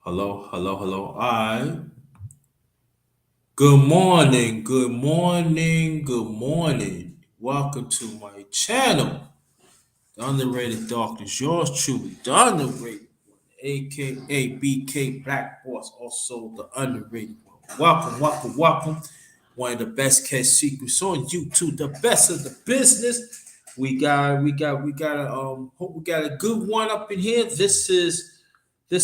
Hello, hello, hello. All right. Good morning, good morning, good morning. Welcome to my channel, The Underrated Darkness. Yours truly, The Underrated One, aka BK Black Boss, also The Underrated One. Welcome, welcome, welcome. One of the best kept secrets on YouTube, the best of the business. Hope we got a good one up in here. This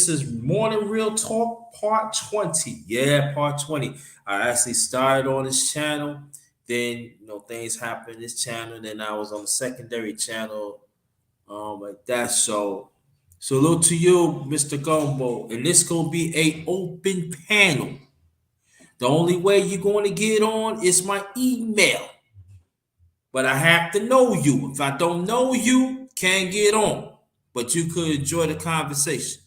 is Morning Real Talk Part 20. Yeah, Part 20. I actually started on this channel. Then, things happened in this channel. Then I was on the secondary channel, like that. So, salute to you, Mr. Gumbo. And this going to be a open panel. The only way you're going to get on is my email. But I have to know you. If I don't know you, can't get on. But you could enjoy the conversation.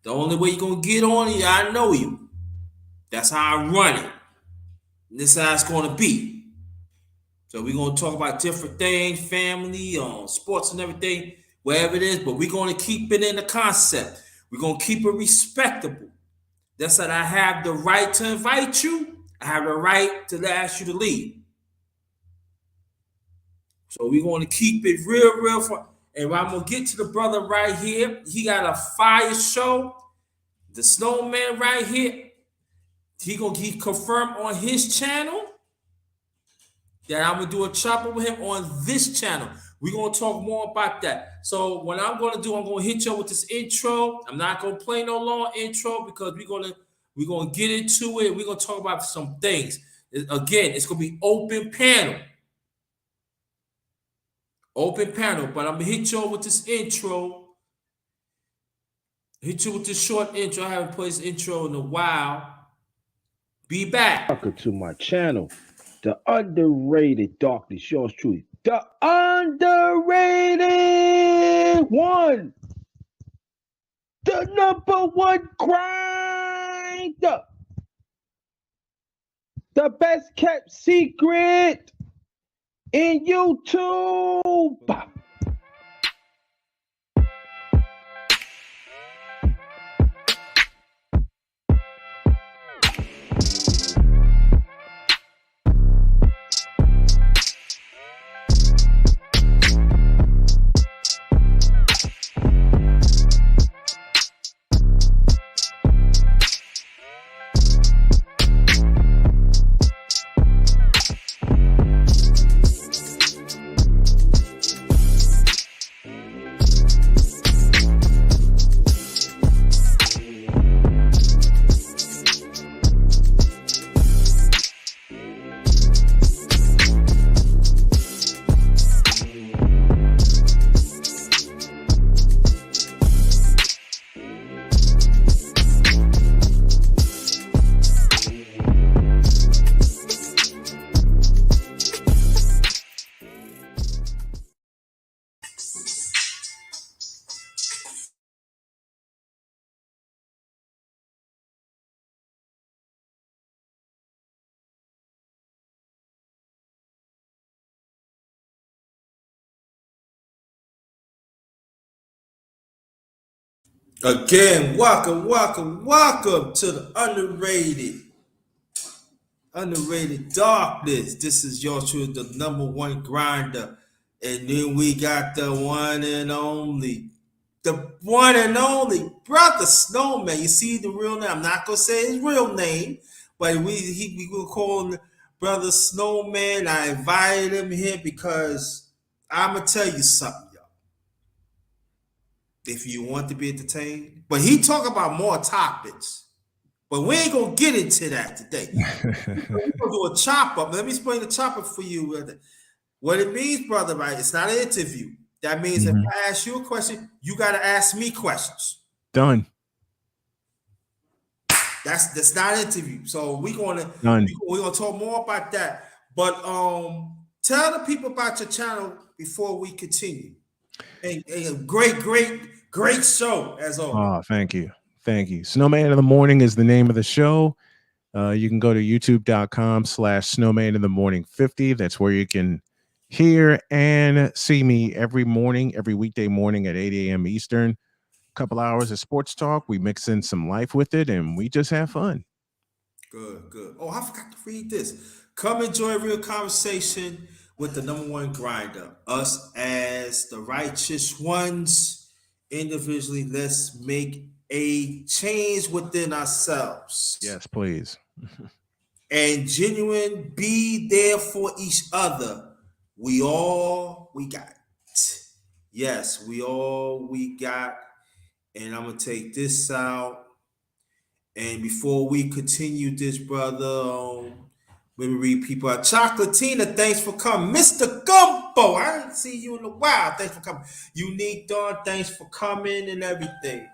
The only way you're gonna get on it, I know you. That's how I run it. This is how it's gonna be. So we're gonna talk about different things, family, sports and everything, wherever it is, but we're gonna keep it in the concept. We're gonna keep it respectable. That's that I have the right to invite you. I have the right to ask you to leave. So we're gonna keep it real, real fun. And I'm gonna get to the brother right here. He got a fire show. The snowman right here. He confirmed on his channel that I'm gonna do a chopper with him on this channel. We're gonna talk more about that. So what I'm gonna do, I'm gonna hit you with this intro. I'm not gonna play no long intro because we're gonna get into it. We're gonna talk about some things. Again, it's gonna be open panel. Open panel, but I'm gonna hit you with this intro. Hit you with this short intro. I haven't played this intro in a while. Be back. Welcome to my channel, The Underrated Darkness. Yours truly, The Underrated One, the number one grinder, the best kept secret in YouTube. Again, welcome, welcome, welcome to the underrated darkness. This is your truth, the number one grinder. And then we got the one and only brother Snowman. You see the real name. I'm not gonna say his real name, but we will call him brother Snowman. I invited him here because I'm gonna tell you something, y'all. If you want to be entertained, but he talk about more topics. But we ain't gonna get into that today. We're gonna do a chop up. Let me explain the chop up for you. What it means, brother, right? It's not an interview. That means if I ask you a question, you gotta ask me questions. Done. That's not an interview. So we're gonna talk more about that. But tell the people about your channel before we continue. And a great show as always. Oh, thank you. Thank you. Snowman in the Morning is the name of the show. You can go to youtube.com/snowman in the morning 50. That's where you can hear and see me every morning, every weekday morning at 8 a.m. Eastern. couple hours of sports talk. We mix in some life with it, and we just have fun. Good, good. Oh, I forgot to read this. Come enjoy a real conversation with the number one grinder. Us as the righteous ones, individually, let's make a change within ourselves. Yes, please. And genuine, be there for each other. We got. Yes, we got. And I'm gonna take this out. And before we continue this, brother, let me read people out. Chocolatina, thanks for coming. Mr. Gumbo, I didn't see you in a while. Thanks for coming. Unique Dawn, thanks for coming and everything.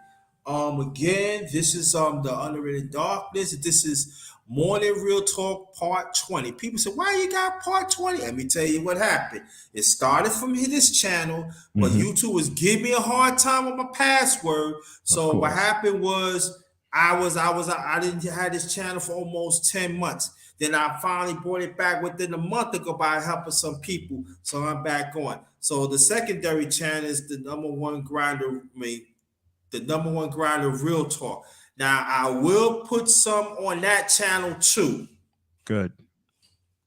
Again, this is the Underrated Darkness. This is Morning Real Talk Part 20. People say, why you got Part 20? Let me tell you what happened. It started from this channel, but YouTube was giving me a hard time with my password. So what happened was I didn't have this channel for almost 10 months. Then I finally brought it back within a month ago by helping some people. So I'm back on. So the secondary channel is the number one grinder, the number one grinder Real Talk. Now I will put some on that channel too. Good.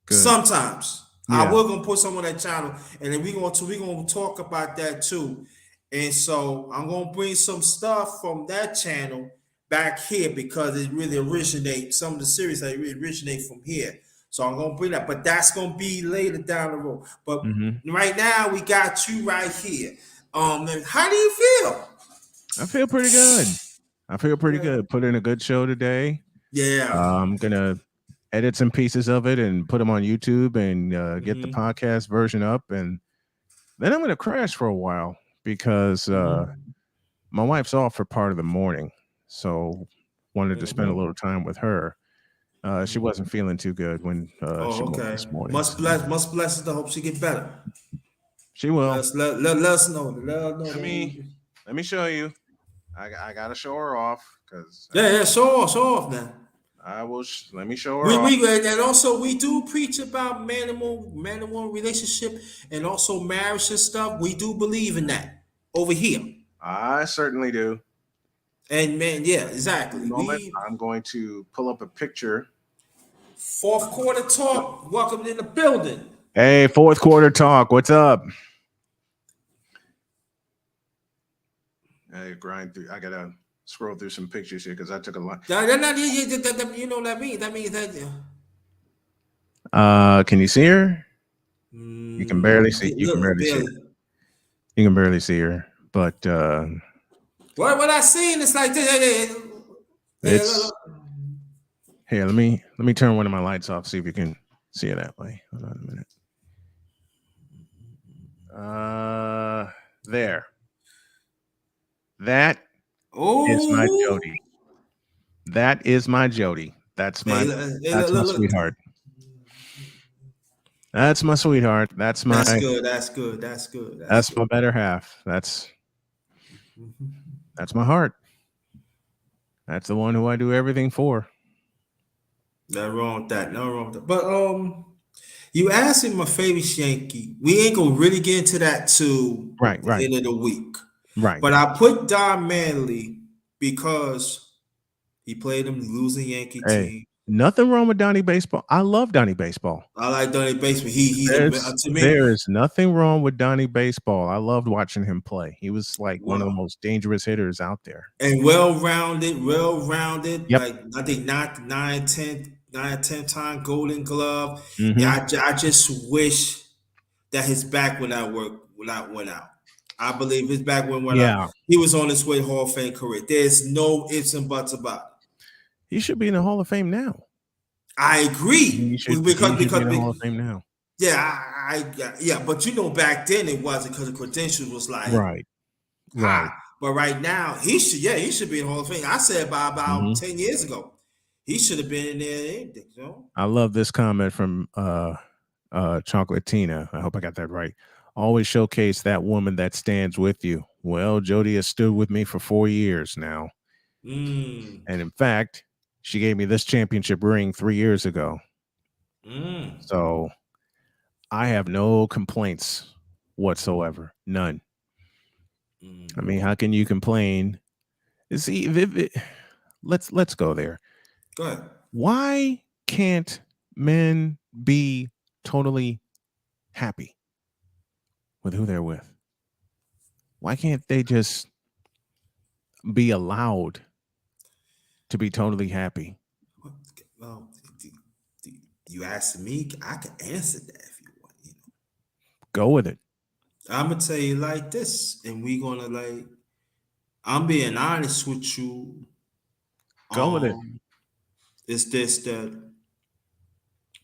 Sometimes. Yeah. I will gonna put some on that channel, and then we're gonna talk about that too. And so I'm gonna bring some stuff from that channel back here because it really originates, some of the series that really originate from here. So I'm gonna bring that, but that's gonna be later down the road. But right now we got you right here. How do you feel? I feel pretty good. Put in a good show today. Yeah. I'm gonna edit some pieces of it and put them on YouTube and get the podcast version up, and then I'm gonna crash for a while because my wife's off for part of the morning. So wanted to spend a little time with her. She wasn't feeling too good when she woke this morning. Must bless her. Hope she get better. She will. Let us know. Let me show you. I gotta show her off because show off now. I will. Let me show her off. And also we do preach about man and woman relationship and also marriage and stuff. We do believe in that over here. I certainly do. And man, yeah, exactly. I'm going to pull up a picture. Fourth quarter talk. Welcome in the building. Hey, fourth quarter talk. What's up? I grind through. I gotta scroll through some pictures here because I took a lot. You know what I mean? That means that. Can you see her? You can barely see. You can barely see her. You can barely see her, but. What I seen is like this. Here, let me turn one of my lights off, see if you can see it that way. Hold on a minute. There. That is my Jody. That is my Jody. That's my sweetheart. That's my sweetheart. That's good. That's my better half. That's my heart. That's the one who I do everything for. Nothing wrong with that. But you asked me my favorite Yankee. We ain't gonna really get into that till the end of the week. Right. But I put Don Manley because he played him losing Yankee team. Nothing wrong with Donnie Baseball. I love Donnie Baseball. I like Donnie Baseball. To me, there is nothing wrong with Donnie Baseball. I loved watching him play. He was like one of the most dangerous hitters out there. And well-rounded. Yep. Like I think 9-10 Golden Glove. Mm-hmm. Yeah, I just wish that his back went out. I believe his back went out. He was on his way to Hall of Fame career. There's no ifs and buts about it. He should be in the Hall of Fame now. I agree. He should be in the Hall of Fame now. Yeah, but back then it wasn't because the credentials was like right. But right now he should be in the Hall of Fame. I said about 10 years ago, he should have been in there. I love this comment from Chocolatina. I hope I got that right. Always showcase that woman that stands with you. Well, Jody has stood with me for 4 years now. And in fact, she gave me this championship ring 3 years ago. So I have no complaints whatsoever. None. I mean, how can you complain See, let's go there. Go ahead. Why can't men be totally happy with who they're with? Why can't they just be allowed to be totally happy? Well, you asked me, I can answer that if you want. Go with it. I'm gonna tell you like this, and we're gonna like. I'm being honest with you. Go with it. It's this that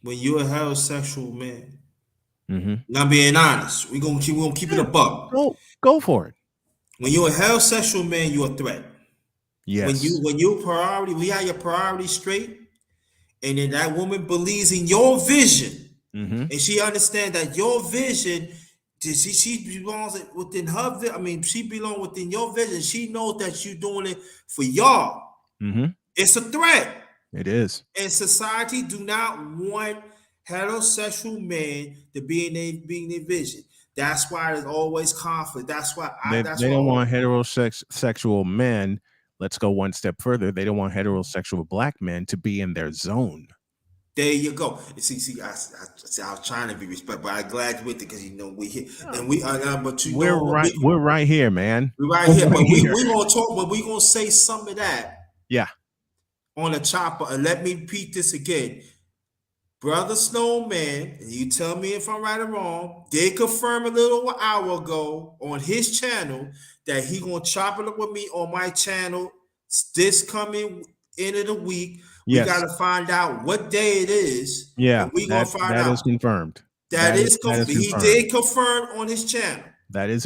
when you're a heterosexual man, I'm being honest. We're gonna keep it a buck. Go for it. When you're a heterosexual man, you're a threat. Yes. When you priority, we have your priorities straight, and then that woman believes in your vision, and she understands that your vision, she belongs within her. I mean, she belongs within your vision. She knows that you're doing it for y'all. It's a threat. It is. And society do not want heterosexual men to be in their vision. That's why there's always conflict. That's why they don't want heterosexual men. Let's go one step further. They don't want heterosexual black men to be in their zone. There you go. See, I was trying to be respectful, but I'm glad you went there because we here and we're right here, man. We're right here, but we gonna talk, but we gonna say some of that. Yeah. On the chopper, and let me repeat this again. Brother Snowman, and you tell me if I'm right or wrong, they confirmed a little hour ago on his channel that he gonna chop it up with me on my channel this coming end of the week. Yes. We gotta find out what day it is. Yeah, we gonna find out. That is confirmed. That is confirmed. He did confirm on his channel. That is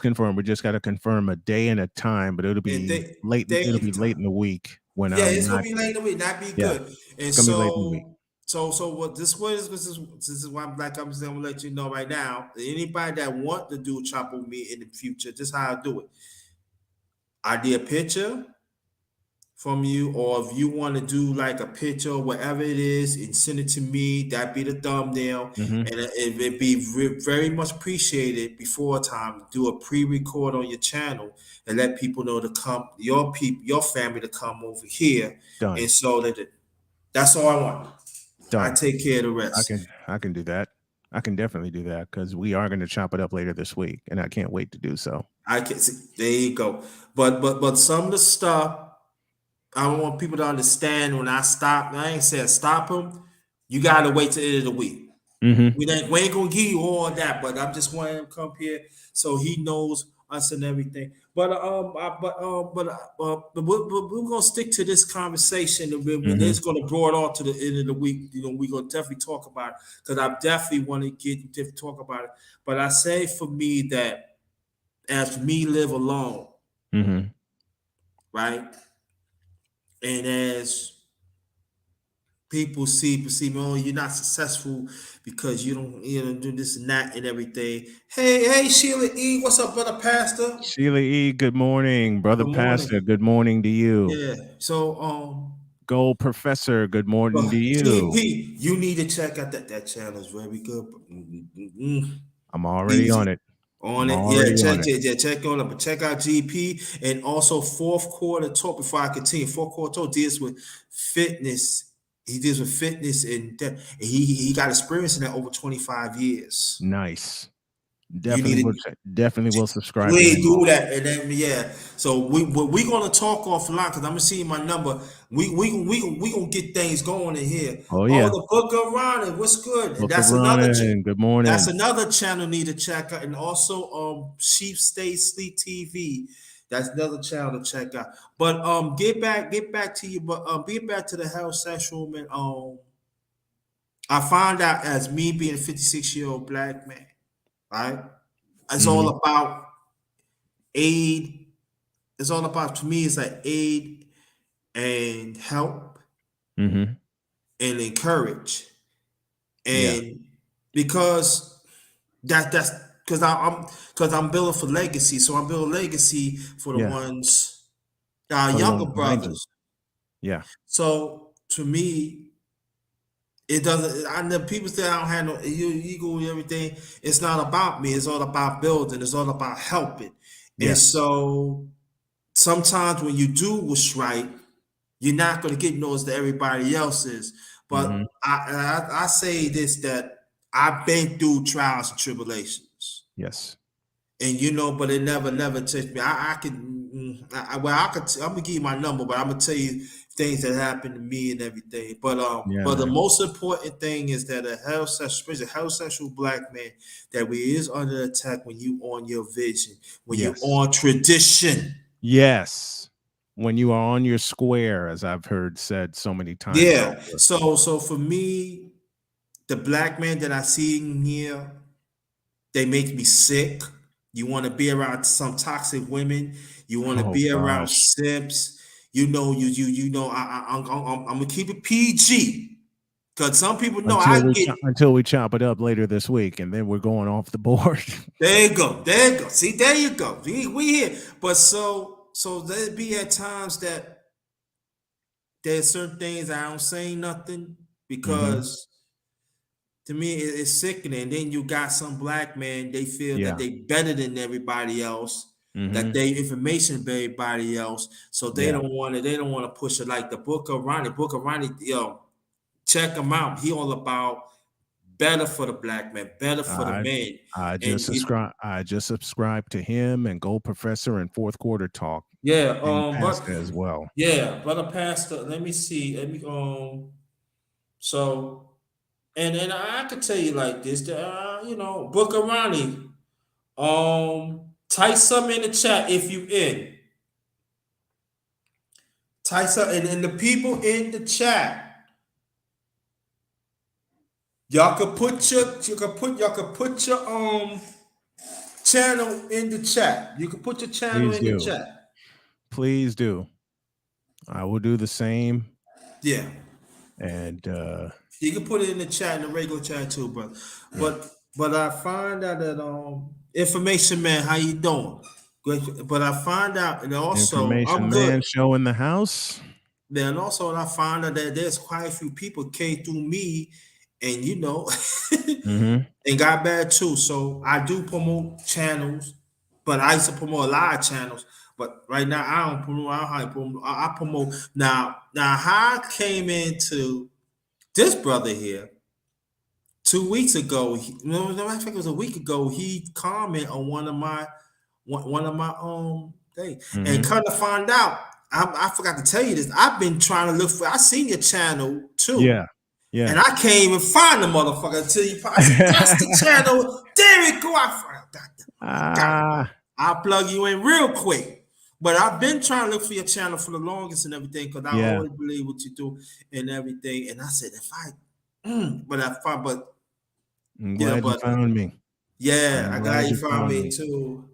confirmed. We just got to confirm a day and a time, but it'll be late. It'll be late in the week when it's gonna be late in the week. That'd be good. And it's gonna be late in the week. So what this is why I'm like, I'm just gonna let you know right now. Anybody that want to do chop with me in the future, this is how I do it. I did a picture from you, or if you want to do like a picture, whatever it is, and send it to me, that'd be the thumbnail, and it'd be very much appreciated before time to do a pre-record on your channel and let people know to come, your family to come over here. Done. And so that's all I want. Done. I take care of the rest. I can do that. I can definitely do that because we are going to chop it up later this week, and I can't wait to do so. I can see. There you go. But some of the stuff I want people to understand when I stop. I ain't saying stop him. You got to wait till the end of the week. We ain't gonna give you all that, but I'm just wanting him to come here so he knows us and everything. But we're gonna stick to this conversation. It's gonna broad on to the end of the week. We're gonna definitely talk about it because I definitely want to get to talk about it. But I say for me that as me live alone, right, and as people see me, oh, you're not successful because you don't do this and that and everything. Hey, Sheila E, what's up, brother pastor? Sheila E, good morning, brother pastor. Good morning to you. Yeah. So Gold Professor, good morning to you. GP, you need to check out that channel. It's very good. I'm already on it. Check on it. But check out GP and also fourth quarter talk. Before I continue, fourth quarter talk deals with fitness. He deals with fitness and he got experience in that over 25 years. Nice. Definitely will subscribe. Please do that, and then So we're gonna talk offline because I'm gonna see my number. We gonna get things going in here. Oh yeah. The Book of Ronnie, what's good? Book of Ronnie, good morning. That's another channel need to check out, and also Sheep Stay Sleep TV. That's another channel to check out. But get back to you. But get back to the heterosexual man. I found out as me being a 56-year-old black man, right? It's all about aid. It's all about, to me, it's like aid and help and encourage. And because that's because I'm building for legacy. So I'm building legacy for the ones that are younger brothers. Yeah. So to me, it doesn't. I know people say I don't have no ego and everything. It's not about me. It's all about building. It's all about helping. And so sometimes when you do what's right, you're not going to get noticed that everybody else is. Hmm. But I say this, that I've been through trials and tribulations, Yes. and but it never touched me. I can, I'm gonna give you my number, but I'm gonna tell you things that happened to me and everything. Yeah, But the man. most important thing is that especially a heterosexual black man, that we is under attack when you on your vision, when you Yes. on tradition. Yes. When you are on your square, as I've heard said so many times Yeah. over. So for me, the black man that I see in here, they make me sick. You want to be around some toxic women. You want to Oh be around gosh. simps. I'm gonna keep it PG because some people know I get. Until we chop it up later this week, and then we're going off the board. There you go. There you go. See, there you go. We here. But so there be at times that there's certain things I don't say nothing Hmm. because to me it's sickening. Then you got some black men, they feel that Yeah. they better than everybody else, that Hmm. they information better everybody else, so Yeah. they don't want to push it. Like the Book of Ronnie, check him out. He all about better for the black man, better for the I men. I And just subscribe. I just subscribed to him and Gold Professor and Fourth Quarter Talk yeah, and but Pasta as well. yeah, brother pastor, let me see. Let me so and I could tell you like this, Book of Ronnie. Type something in the chat if you in. Type something, and the people in the chat, y'all could put your channel in the chat. You can put your channel Please in the do. chat. Please do. I will do the same. Yeah. And You can put it in the chat, in the regular chat too, brother. yeah. But I find out that information man, how you doing? Good. But I find out, and also I'm Information good. Man show in the house. Then also I found out that there's quite a few people came through me, and Hmm. and got bad too. So I do promote channels, but I used to promote a lot of channels. But right now I don't promote. I promote now. Now how I came into this brother here 2 weeks ago. I think it was a week ago. He commented on one of my things, and Hmm. kind of find out. I forgot to tell you this. I've been trying to look for. I seen your channel too, Yeah. Yeah. and I can't even find the motherfucker until you. I said, "That's the channel." There we go. I got it. Ah. I'll plug you in real quick. But I've been trying to look for your channel for the longest and everything because I Yeah. always believe what you do and everything. And I said, but I'm yeah, glad you but found me. yeah, I'm I got glad you you found found me me. too.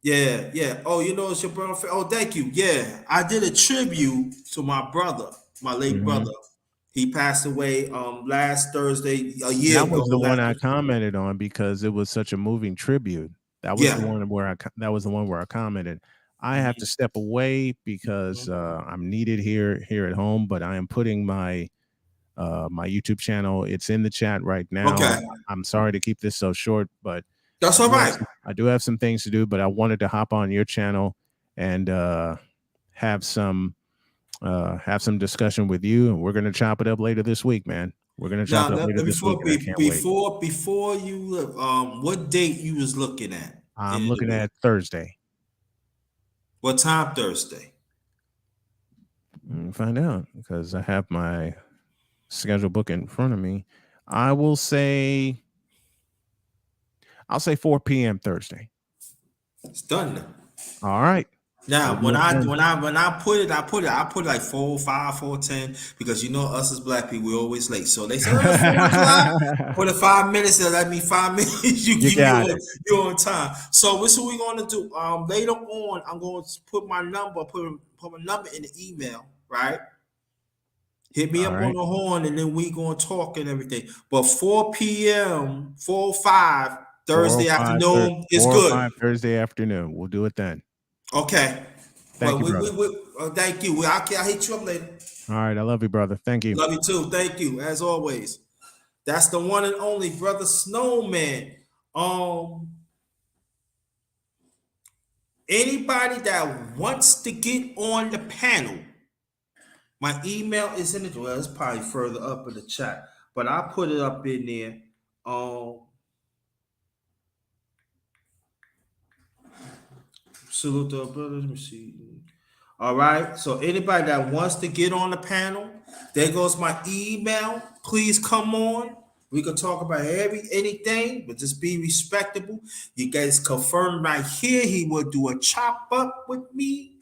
Yeah, yeah. Oh, it's your brother. Oh, thank you. Yeah, I did a tribute to my brother, my late Hmm. brother. He passed away last Thursday, a year That ago. was the one I commented on because it was such a moving tribute. That was the Yeah. one where that was the one where I commented. I have to Mhm, step away because mhm. I'm needed here at home, but I am putting my my YouTube channel. It's in the chat right now. Okay, I'm sorry to keep this so short, but that's all right. I do have some things to do. But I wanted to hop on your channel and have some discussion with you, and we're gonna chop it up later this week, man. We're gonna chop Now, it up later this week, and I can't wait. before you what date you was looking at I'm in the looking week? at Thursday. What time Thursday? Find out because I have my schedule book in front of me. I'll say 4 p.m. Thursday. It's done now. All right. We'll Now, do it then. when I put it like 4:05, 4:10 because us as black people we always late. So they say, oh, it's 4 o'clock. Put it 5 minutes. So that means 5 minutes. You got it. You're on time. So what's what we're gonna do? Later on, I'm going to put my number, put my number in the email, right? Hit me All up on right. the horn, and then we gonna talk and everything. But 4 p.m., 4:05 Thursday afternoon is 4 or good. 5 Thursday afternoon. We'll do it then. Okay. Thank you, brother. Thank you. I'll hit you up later. All right. I love you, brother. Thank you. Love you too. Thank you, as always. That's the one and only brother Snowman. Anybody that wants to get on the panel, my email is in the, well, it's probably further up in the chat, but I put it up in there. Salute the brother. Let me see. All right. So anybody that wants to get on the panel, there goes my email. Please come on. We can talk about anything, but just be respectable. You guys confirmed right here. He will do a chop up with me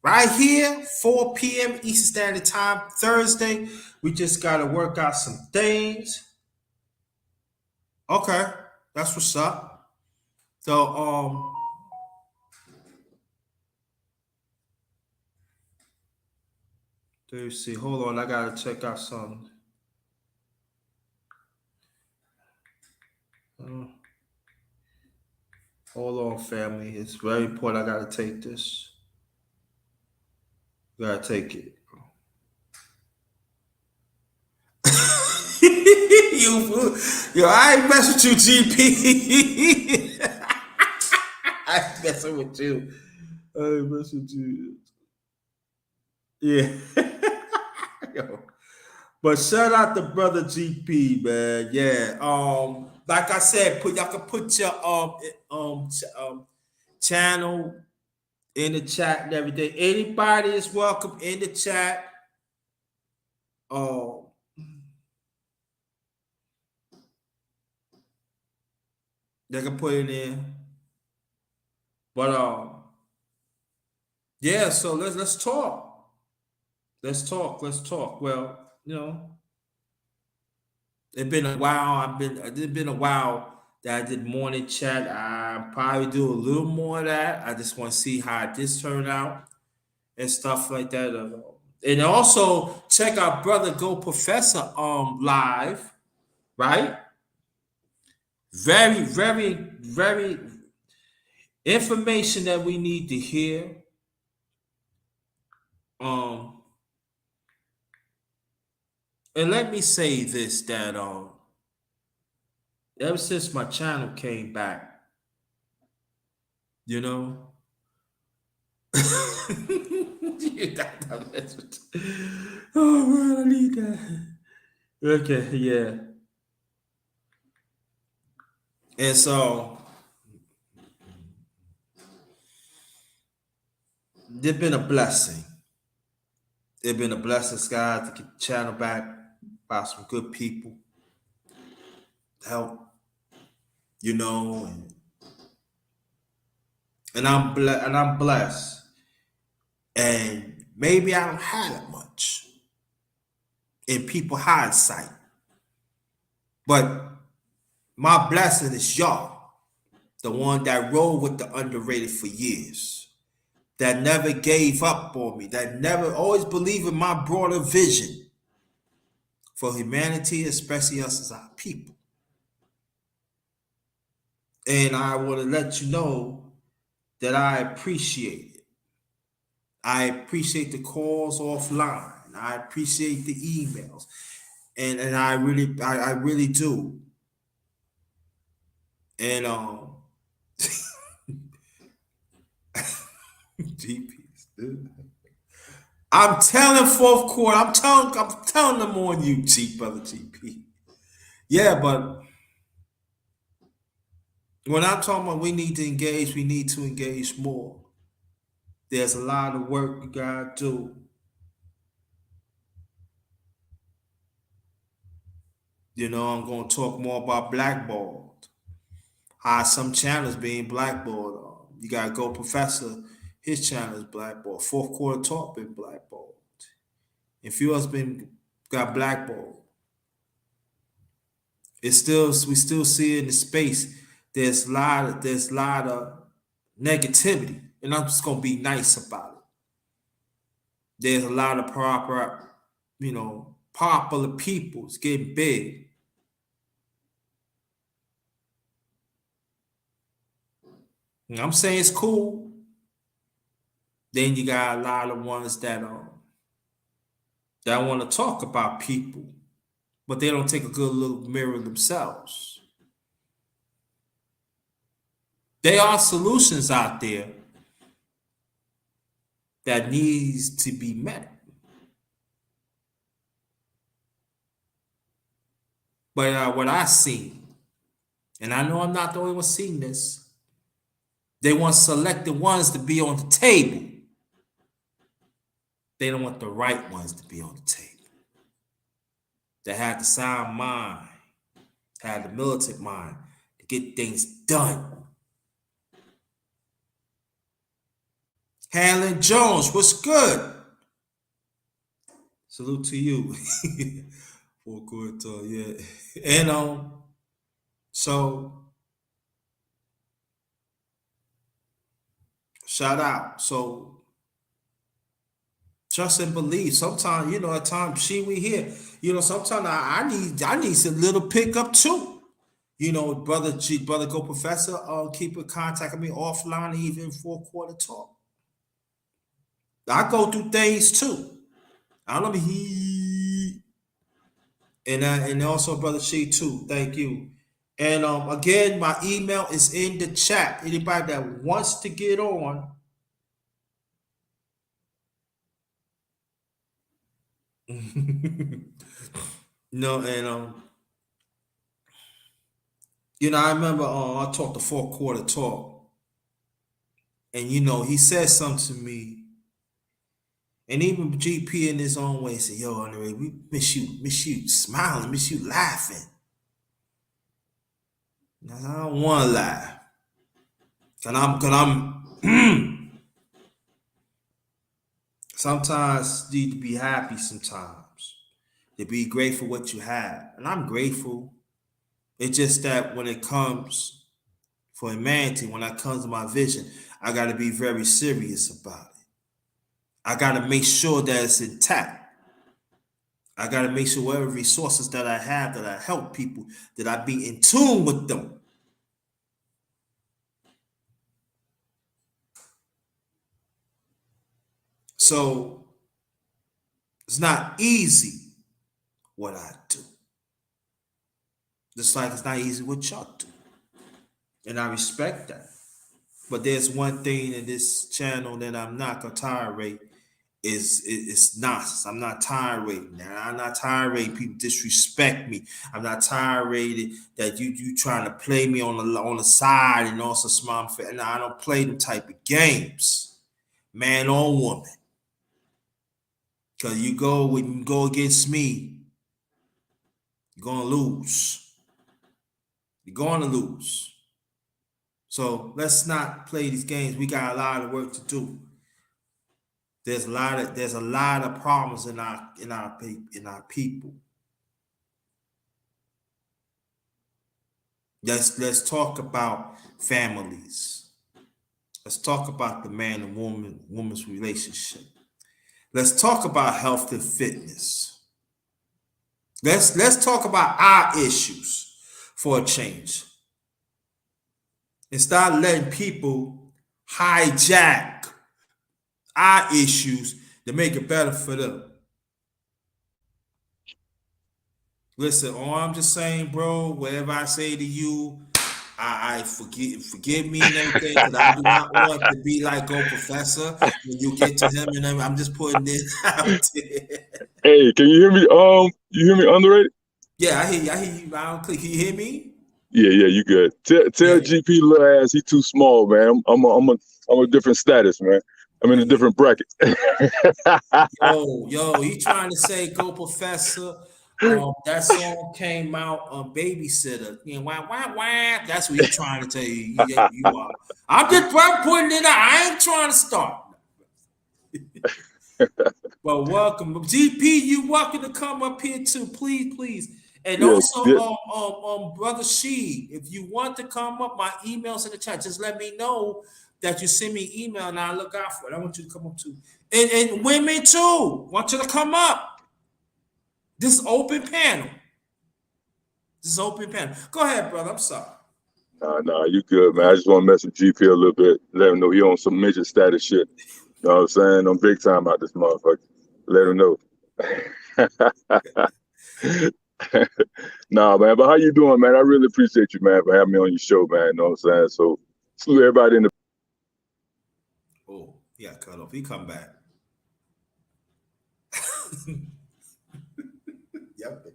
right here, 4 p.m. Eastern Standard Time, Thursday. We just got to work out some things. Okay, that's what's up. So, let's see. Hold on, I gotta check out something. Hold on, family. It's very important. I gotta take this. Gotta take it. yo, I ain't messing with you, GP. I ain't messing with you. I ain't messing with you. Yeah. Yo. But shout out to brother GP, man. Yeah. Like I said, y'all can put your channel in the chat and everything. Anybody is welcome in the chat. They can put it in. But yeah, so let's talk. Let's talk. Well, it's been a while. It's been a while that I did morning chat. I probably do a little more of that. I just want to see how this turned out and stuff like that. And also check out Brother Go Professor live, right? Very, very, very information that we need to hear. And let me say this, that ever since my channel came back, oh man, I need that. Okay, yeah. And so it's been a blessing. It's been a blessing, Scott, to get the channel back by some good people. Help, and I'm blessed. And maybe I don't have it much in people hindsight. But my blessing is y'all, the one that rolled with the underrated for years, that never gave up on me, that never always believed in my broader vision for humanity, especially us as our people. And I want to let you know that I appreciate it. I appreciate the calls offline. I appreciate the emails. And I really do. And GPs. I'm telling fourth quarter. I'm telling them on you, brother GP. Yeah, but when I'm talking about we need to engage more. There's a lot of work you gotta do. I'm gonna talk more about blackballed. How some channels being blackballed. You gotta Go Professor. His channel is blackballed. Fourth Quarter Talk been blackballed. And few us got blackballed. We still see in the space there's a lot of negativity, and I'm just gonna be nice about it. There's a lot of popular people. It's getting big. And I'm saying it's cool. Then you got a lot of ones that want to talk about people, but they don't take a good look mirror themselves. There are solutions out there, that needs to be met. But what I see, and I know I'm not the only one seeing this, they want selected ones to be on the table. They don't want the right ones to be on the table. They have the sound mind, have the militant mind to get things done. Hanlon Jones, what's good? Salute to you. For good, yeah. And so shout out. So trust and believe. Sometimes, at times we here. Sometimes I need some little pickup too. Brother Go Professor, keep in contact with me offline, even for quarter talk. I go through things too. I don't be and also Brother She too. Thank you. And again, my email is in the chat. Anybody that wants to get on. No, and I remember I talked the 4-quarter talk, and he said something to me, and even GP in his own way said, "Yo, Andre, we miss you smiling, miss you laughing." And I said, I don't want to laugh, cause I'm sometimes need to be happy sometimes, to be grateful what you have, and I'm grateful. It's just that when it comes for humanity, when it comes to my vision, I got to be very serious about it. I got to make sure that it's intact. I got to make sure whatever resources that I have, that I help people, that I be in tune with them. So it's not easy what I do. Just like it's not easy what y'all do. And I respect that. But there's one thing in this channel that I'm not gonna tolerate is nonsense. I'm not tolerating that. I'm not tolerating people disrespect me. I'm not tolerating that you trying to play me on the side and also smile. And I don't play them type of games, man or woman. Because when you go against me, you're gonna lose. You're gonna lose. So let's not play these games. We got a lot of work to do. There's a lot of problems in our people. Let's talk about families. Let's talk about the man and woman's relationship. Let's talk about health and fitness. Let's talk about our issues for a change. And start letting people hijack our issues to make it better for them. Listen, all I'm just saying, bro, whatever I say to you, I forgive me and everything, because I do not want to be like Go Professor when you get to him, and I'm just putting this out there. Hey, can you hear me? You hear me underrated? Yeah, I hear you. Can you hear me? Yeah, you good. Tell GP little ass he too small, man. I'm a different status, man. I'm in a different bracket. Yo, he trying to say Go Professor. That song came out on Babysitter. Wah. That's what he's trying to tell you. You are. I'm just putting it out. I ain't trying to start. Well, welcome. GP, you welcome to come up here too. Please. And also, Brother She, if you want to come up, my email's in the chat. Just let me know that you send me an email and I'll look out for it. I want you to come up too. And women too. Want you to come up. This is open panel. Go ahead, brother. I'm sorry. Nah, you good, man. I just want to mess with GP a little bit. Let him know he on some midget status shit. You know what I'm saying? I'm big time out this motherfucker. Let him know. Nah, man. But how you doing, man? I really appreciate you, man, for having me on your show, man. You know what I'm saying? So salute everybody in the. Oh, He got cut off. He come back. Yep.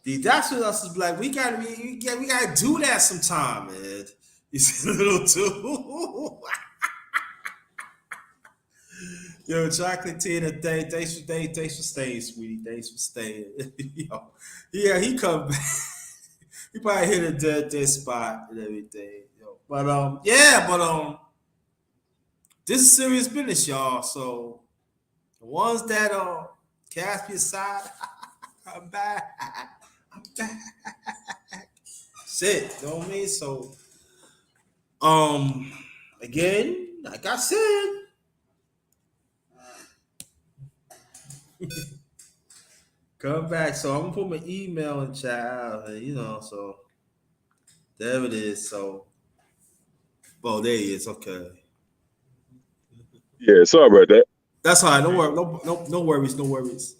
Dude, that's what else is like. We gotta do that sometime, man. He's a little too. Yo, Chocolate Tina, thanks for staying, sweetie. Thanks for staying. Yo, yeah, he come back. He probably hit a dead spot and everything. Yo. But this is serious business, y'all. So the ones that cast me aside, I'm back. I'm back. Shit, you know what I mean? So again, like I said. Come back. So I'm gonna put my email in chat, so there it is. So oh, there he is. Okay. Yeah, sorry about that. That's all right. No worries. No worries. No worries.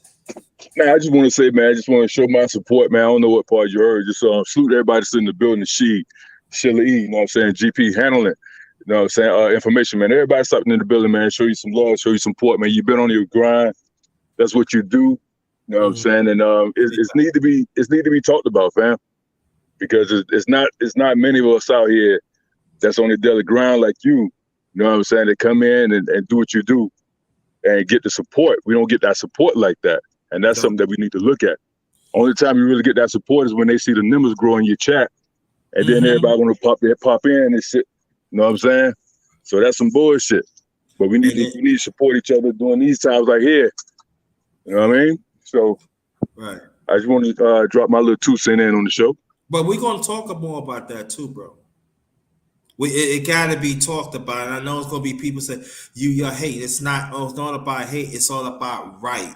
Man, I just want to say, man, I just want to show my support, man. I don't know what part you heard. Just salute everybody that's in the building. Sheila E, you know what I'm saying? GP handling, you know what I'm saying? Information, man. Everybody stopping in the building, man. Show you some love, show you some support, man. You've been on your grind. That's what you do. You know what I'm saying? And it's need to be talked about, fam. Because it's not many of us out here that's on the daily grind like you. You know what I'm saying? They come in and do what you do and get the support. We don't get that support like that. And that's something that we need to look at. Only time you really get that support is when they see the numbers grow in your chat. And then everybody want to pop in and shit. You know what I'm saying? So that's some bullshit. But we need to support each other during these times like here. You know what I mean? So right. I just wanted to drop my little 2 cents in on the show. But we're gonna talk more about that too, bro. It gotta be talked about. And I know it's gonna be people say you hate. It's not about hate, it's all about right.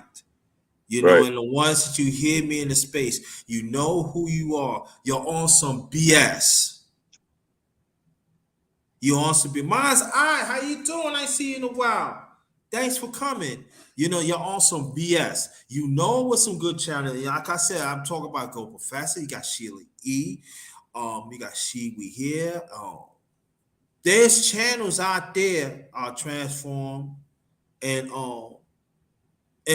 You know, and the ones that you hear me in the space, you know who you are. You're on some BS. You're on some BS. Mine's how you doing? I see you in a while. Thanks for coming. You know, you're on some BS. You know what some good channel. Like I said, I'm talking about Go Professor. You got Sheila E. You got We here. There's channels out there Transform and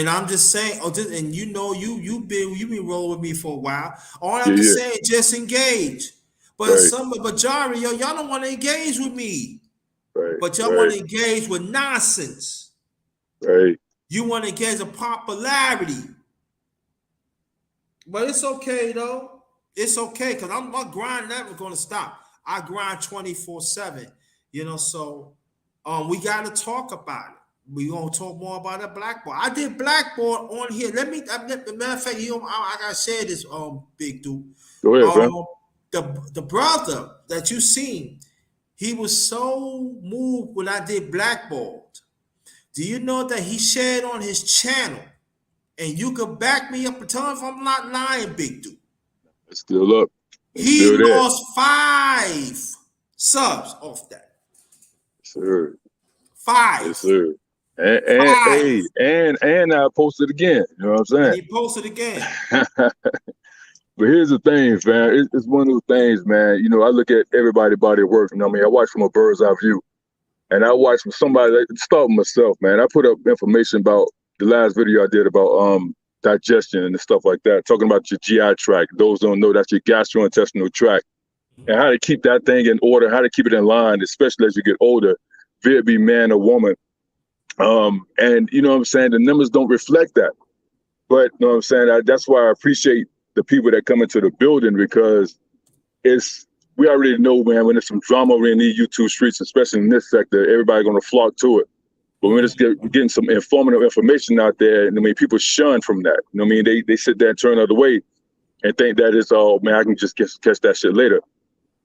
I'm just saying, and you know, you've been rolling with me for a while. All I'm just saying, just engage. But some majority, y'all don't want to engage with me. But y'all want to engage with nonsense. You want to engage in popularity. But it's okay though. It's okay because my grind never gonna stop. I grind 24/7. You know, so we gotta talk about it. We're gonna talk more about that blackboard. I did blackboard on here. Matter of fact, I gotta share this, big dude. Go ahead, the brother that you seen, he was so moved when I did blackboard. Do you know that he shared on his channel? And you could back me up and tell him if I'm not lying, big dude. It's still up. He lost 5 subs off that. Sir. 5. Yes, sir. And I posted again. You know what I'm saying? He posted again. But here's the thing, man. It's one of those things, man. You know, I look at everybody's body of work. You know what I mean? I watch from a bird's eye view. And I watch from somebody that start myself, man. I put up information about the last video I did about digestion and stuff like that, talking about your GI tract. Those don't know, that's your gastrointestinal tract. And how to keep that thing in order, how to keep it in line, especially as you get older, be it be man or woman. And you know what I'm saying? The numbers don't reflect that. But you know what I'm saying? That's why I appreciate the people that come into the building, because we already know, man, when there's some drama in these YouTube streets, especially in this sector, everybody's going to flock to it. But we're just getting some informative information out there, and I mean, people shun from that. You know what I mean? They sit there and turn the other way and think that it's, oh, man, I can just catch that shit later.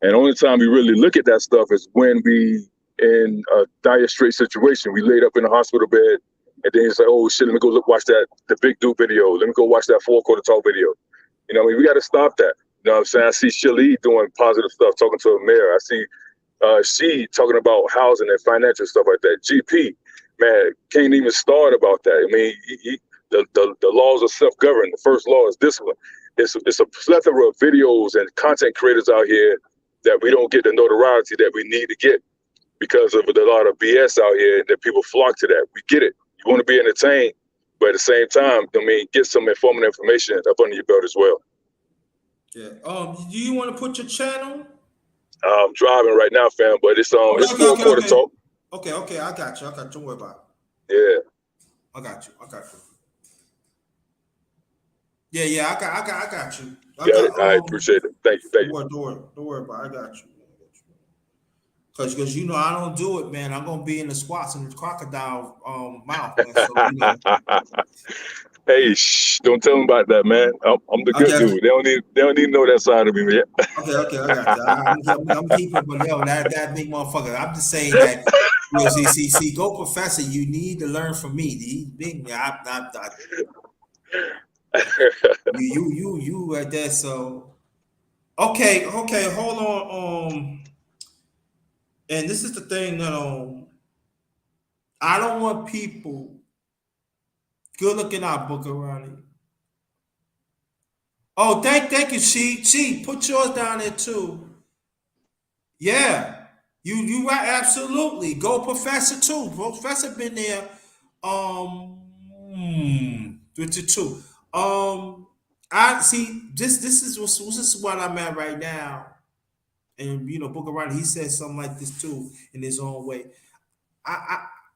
And the only time we really look at that stuff is when we in a dire straight situation. We laid up in the hospital bed, and then it's like, oh, shit, let me go watch the Big Dude video. Let me go watch that 4 Quarter Talk video. You know what I mean? We got to stop that. You know what I'm saying? I see Shirley doing positive stuff, talking to a mayor. I see she talking about housing and financial stuff like that. GP, man, can't even start about that. I mean, the laws are self-governed. The first law is discipline. It's a plethora of videos and content creators out here that we don't get the notoriety that we need to get, because of a lot of BS out here, and that people flock to that. We get it. You want to be entertained, but at the same time, I mean, get some informative information up under your belt as well. Yeah. Do you want to put your channel? I'm driving right now, fam, but it's it's Okay, Quarter Talk. Okay, I got you. Don't worry about it. Yeah. I got you. Yeah, I got you. I appreciate it. Thank you. Don't worry about it. I got you. Because you know I don't do it, man. I'm gonna be in the squats in the crocodile mouth. Man. So, you know. Hey, don't tell them about that, man. I'm the good dude. They don't need to know that side of me, man. Okay, I got you. I'm keeping it, but yo, that big motherfucker. I'm just saying that. You know, see, go professor. You need to learn from me. These big, you right there. So, okay, hold on. And this is the thing that I don't want people. Good looking out, Booker Ronnie. Oh, thank you, She. Put yours down there too. Yeah, you right, absolutely. Go Professor too. Professor been there. 52. I see. This is what I'm at right now. And you know, Booker Ronnie, he said something like this too in his own way.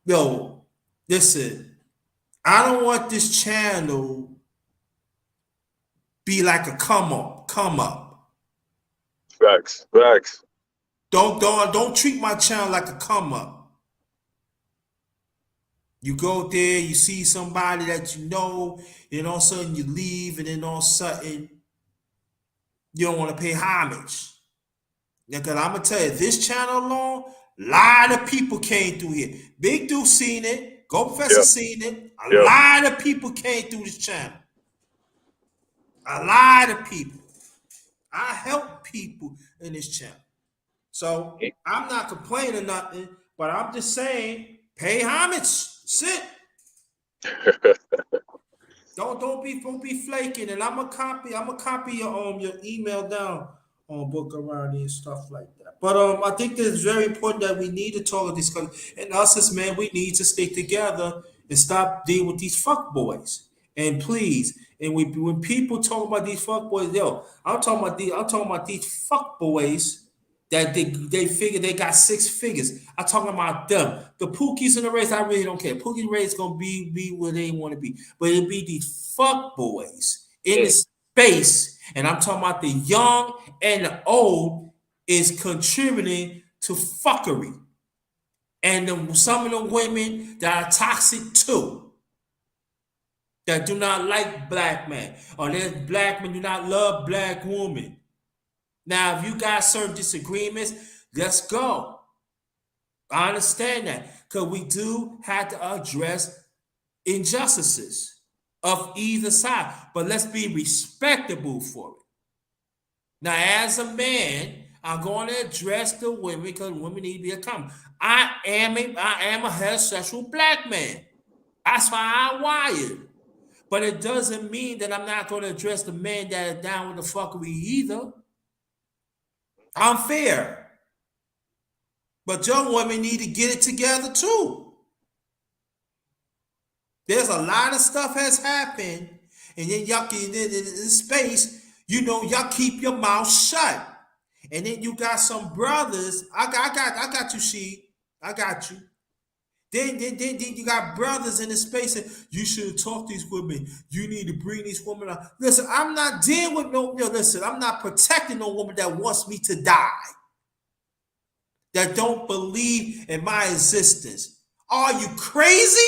Yo, listen. I don't want this channel be like a come up. Facts. Don't treat my channel like a come up. You go there, you see somebody that you know, and all of a sudden you leave, and then all of a sudden you don't want to pay homage. Because I'm gonna tell you, this channel alone, a lot of people came through here. Big Dude seen it. Go Professor seen it. A lot of people came through this channel. A lot of people. I help people in this channel. So I'm not complaining nothing, but I'm just saying, pay homage. Sit. Don't be flaking. And I'm gonna copy your email down on Book Around and stuff like that. But I think that it's very important that we need to talk this, and us as men, we need to stay together and stop dealing with these fuck boys. And please, and when people talk about these fuck boys, yo, I'm talking about these fuck boys that they figure they got 6 figures. I'm talking about them. The Pookies in the race, I really don't care. Pookie race gonna be where they want to be, but it'll be these fuck boys in the space, and I'm talking about the young and the old is contributing to fuckery, and some of the women that are toxic too, that do not like black men, or that black men do not love black women. Now, if you got certain disagreements, let's go. I understand that, because we do have to address injustices of either side, but let's be respectable for it. Now, as a man, I'm going to address the women because women need to be accountable. I am a heterosexual black man. That's why I'm wired. But it doesn't mean that I'm not going to address the men that are down with the fuckery either. I'm fair. But young women need to get it together too. There's a lot of stuff has happened, and then y'all in this space, you know, y'all keep your mouth shut. And then you got some brothers. I got you, She. I got you. Then you got brothers in the space and you should talk to these women. You need to bring these women out. Listen, I'm not dealing with listen, I'm not protecting no woman that wants me to die. That don't believe in my existence. Are you crazy?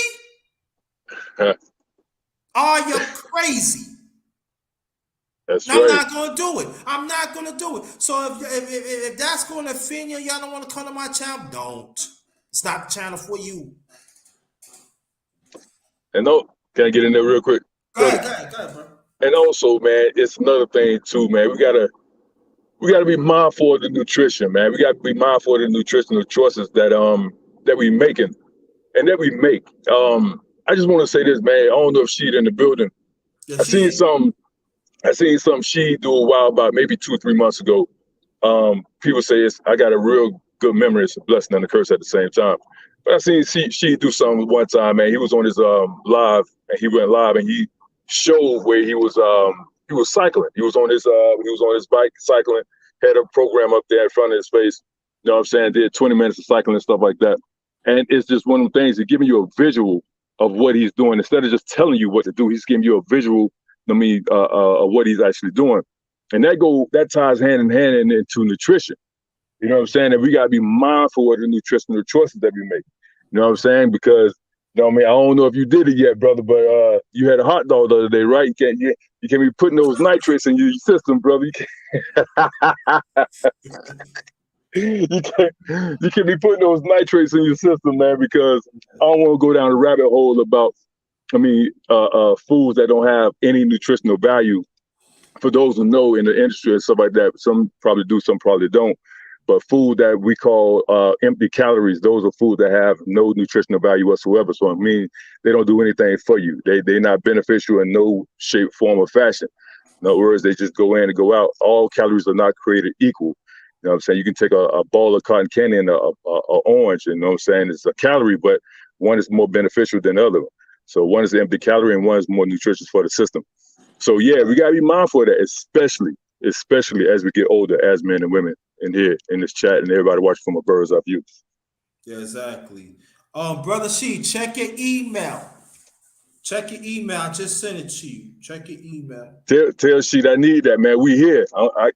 Are you crazy? I'm not going to do it. I'm not going to do it. So if that's going to offend you, y'all don't want to come to my channel, don't. It's not the channel for you. And can I get in there real quick? Go ahead, bro. And also, man, it's another thing too, man. We gotta be mindful of the nutrition, man. We gotta be mindful of the nutritional choices that we making and that we make. I just want to say this, man. I don't know if she's in the building. I seen something she do a while back, maybe 2 or 3 months ago. People say I got a real good memory. It's a blessing and a curse at the same time. But I seen she do something one time, man. He was on his live, and he went live, and he showed where he was cycling. He was on his bike cycling, had a program up there in front of his face. You know what I'm saying? Did 20 minutes of cycling and stuff like that. And it's just one of the things, he's giving you a visual of what he's doing. Instead of just telling you what to do, he's giving you a visual, of what he's actually doing. And that ties hand in hand into nutrition. You know what I'm saying? And we gotta be mindful of the nutritional choices that we make. You know what I'm saying? Because you know what I mean, I don't know if you did it yet, brother, but you had a hot dog the other day, right? You can't be putting those nitrates in your system, brother. You can't be putting those nitrates in your system, man, because I don't want to go down a rabbit hole about foods that don't have any nutritional value. For those who know in the industry and stuff like that, some probably do, some probably don't. But food that we call empty calories, those are food that have no nutritional value whatsoever. So it means they don't do anything for you. They're not beneficial in no shape, form, or fashion. In other words, they just go in and go out. All calories are not created equal. You know what I'm saying? You can take a ball of cotton candy and a orange, you know what I'm saying? It's a calorie, but one is more beneficial than the other. So one is an empty calorie and one is more nutritious for the system. So yeah, we gotta be mindful of that, especially as we get older, as men and women in here in this chat, and everybody watching from a bird's eye view. Yeah, exactly. Brother She, check your email. Check your email. I just sent it to you. Check your email. Tell She I need that, man. We here. I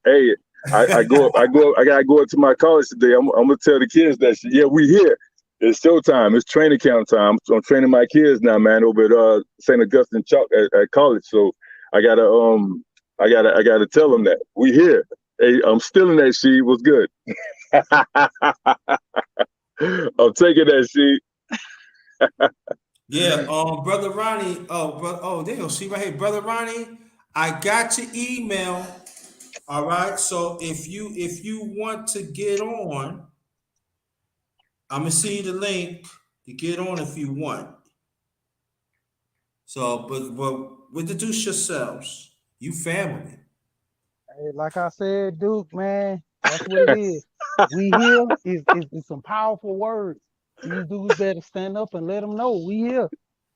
gotta go up to my college today. I'm gonna tell the kids that we here. It's showtime. It's training camp time. I'm training my kids now, man, over at St. Augustine Chalk at college. So I gotta tell them that we here. Hey, I'm stealing that She. What's good? I'm taking that She. Yeah, Brother Ronnie. There you go. See right here, Brother Ronnie. I got your email. All right. So if you want to get on, I'm gonna send you the link to get on if you want. So, but introduce yourselves. You family. Hey, like I said, Duke, man, that's what it is. We here is some powerful words. These dudes better stand up and let them know we here.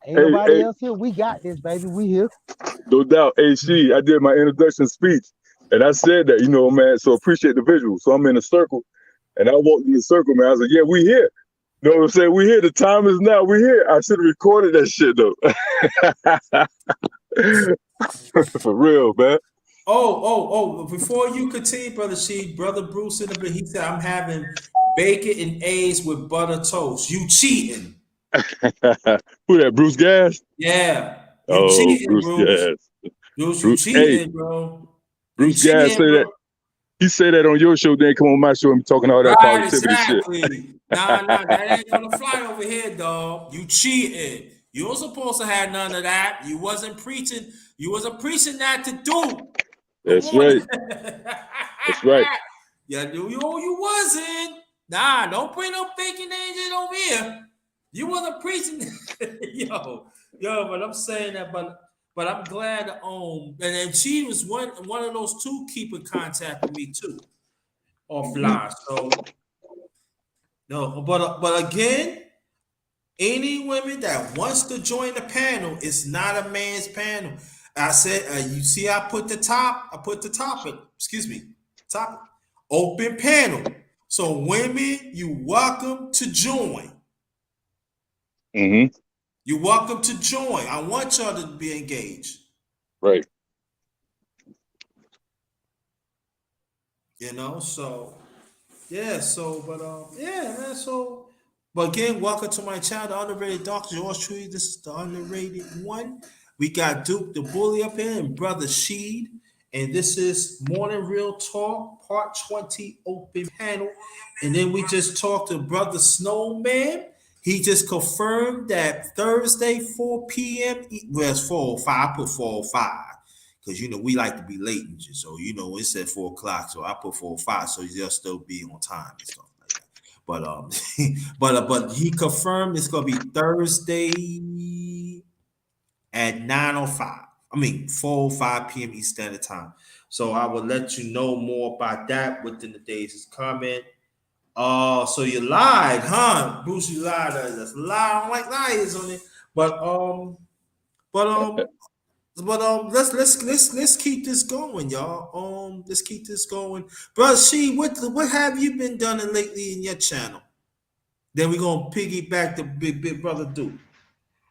Ain't nobody else here. We got this, baby. We here. No doubt. Hey, She, I did my introduction speech, and I said that, man. So appreciate the visual. So I'm in a circle, and I walked in the circle, man. I was like, yeah, we here. You know what I'm saying? We here. The time is now. We here. I should have recorded that shit though. For real, man. Oh, before you continue, Brother She, Brother Bruce in the bit, he said, I'm having bacon and eggs with butter toast. You cheating. Who that, Bruce Gas? Yeah. You cheating, Bruce Gas. Bruce, you cheating, bro. Bruce Gas say that. He said that on your show, then come on my show and be talking all that positivity exactly. shit. Nah, that ain't gonna fly over here, dog. You cheating. You were supposed to have none of that. You wasn't preaching. You wasn't preaching that to do. That's right. That's right. Yeah, you wasn't. Nah, don't bring no bacon angel over here. You wasn't preaching. yo, but I'm saying that, but I'm glad and she was one of those two keeping contact with me too, offline. So no, but again, any women that wants to join the panel, it's not a man's panel. I said, you see, I put the topic. Topic, open panel. So women, you welcome to join. Mm-hmm. You're welcome to join. I want y'all to be engaged. Right. So yeah, man. So, but again, welcome to my channel, the underrated Dr. Yours truly. This is the underrated one. We got Duke the Bully up here and Brother Sheed. And this is Morning Real Talk, Part 20, Open Panel. And then we just talked to Brother Snowman. He just confirmed that Thursday, 4 p.m. Well, it's 4:05. I put 4:05 because, we like to be late. So, it said 4 o'clock. So I put 4:05 so they'll still be on time and stuff like that. But he confirmed it's going to be Thursday at 9:05. 4:05 p.m. Eastern Standard Time. So I will let you know more about that within the days is coming. Oh, so you lied, huh? Bruce, you lied. That's a lie. I don't like liars on it. But but let's keep this going, y'all. Let's keep this going. Brother She, what have you been done lately in your channel? Then we're gonna piggyback to big brother Duke.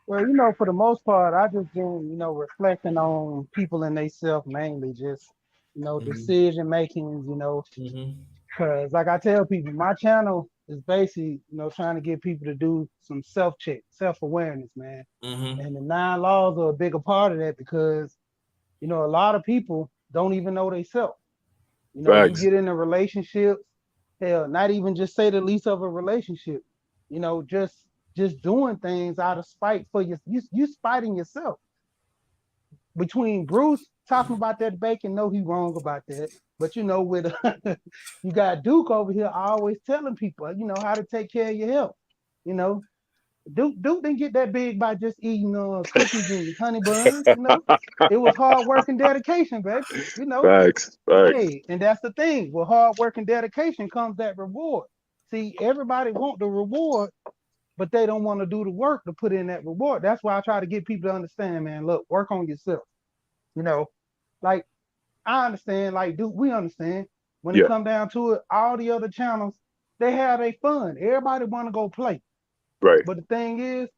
Well, for the most part, I just been, reflecting on people and they self mainly, just, Mm-hmm. decision makings, Mm-hmm. because like I tell people, my channel is basically, trying to get people to do some self check, self awareness, man. Mm-hmm. And the 9 laws are a bigger part of that because, a lot of people don't even know they self. You Facts. get into relationships, hell, not even just say the least of a relationship, just doing things out of spite for you spiting yourself. Between Bruce talking about that bacon, know he wrong about that. But with you got Duke over here always telling people, how to take care of your health. You know, Duke didn't get that big by just eating cookies and honey buns. It was hard work and dedication, baby. Facts. Facts. Hey, and that's the thing. With hard work and dedication comes that reward. See, everybody want the reward, but they don't want to do the work to put in that reward. That's why I try to get people to understand, man. Look, work on yourself. You know, like I understand, like Duke, we understand. When it Yeah. come down to it, all the other channels, they have their fun. Everybody want to go play. Right. But the thing is,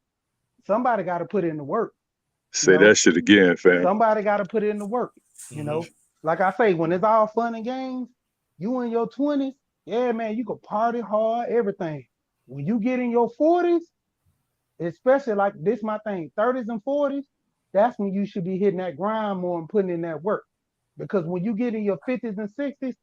somebody got to put in the work. You Say know, that shit again, fam. somebody got to put in the work. You Mm-hmm. know, like I say, when it's all fun and games, you in your 20s, yeah, man, you can party hard, everything. When you get in your 40s, especially like this, my thing, 30s and 40s, that's when you should be hitting that grind more and putting in that work. Because when you get in your 50s and 60s,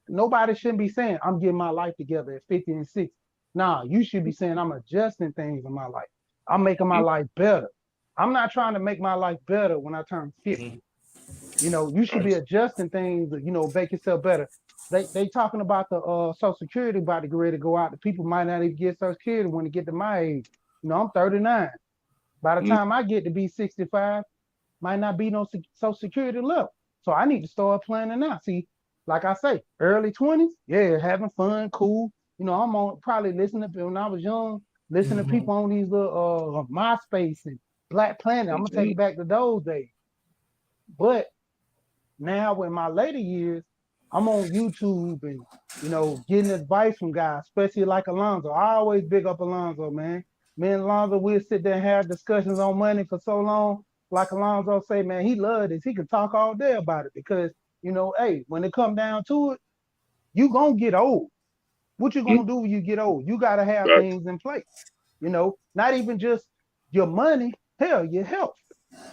nobody shouldn't be saying, I'm getting my life together at 50 and 60. Nah, you should be saying, I'm adjusting things in my life. I'm making my life better. I'm not trying to make my life better when I turn 50. Mm-hmm. You should be adjusting things, make yourself better. They talking about the Social Security about to get ready to go out. The people might not even get Social Security when they get to my age. I'm 39. By the time I get to be 65, might not be no Social Security left. So I need to start planning now. See, like I say, early 20s, yeah, having fun, cool. I'm on probably listening to when I was young, listening to Mm-hmm. people on these little MySpace and Black Planet. I'm gonna take it back to those days. But now in my later years, I'm on YouTube and getting advice from guys, especially like Alonzo. I always big up Alonzo, man. Me and Alonzo, we'll sit there and have discussions on money for so long. Like Alonzo say, man, he loved this. He could talk all day about it because, hey, when it come down to it, you gonna get old. What you gonna do when you get old? You gotta have Facts. things in place. Not even just your money, hell, your health.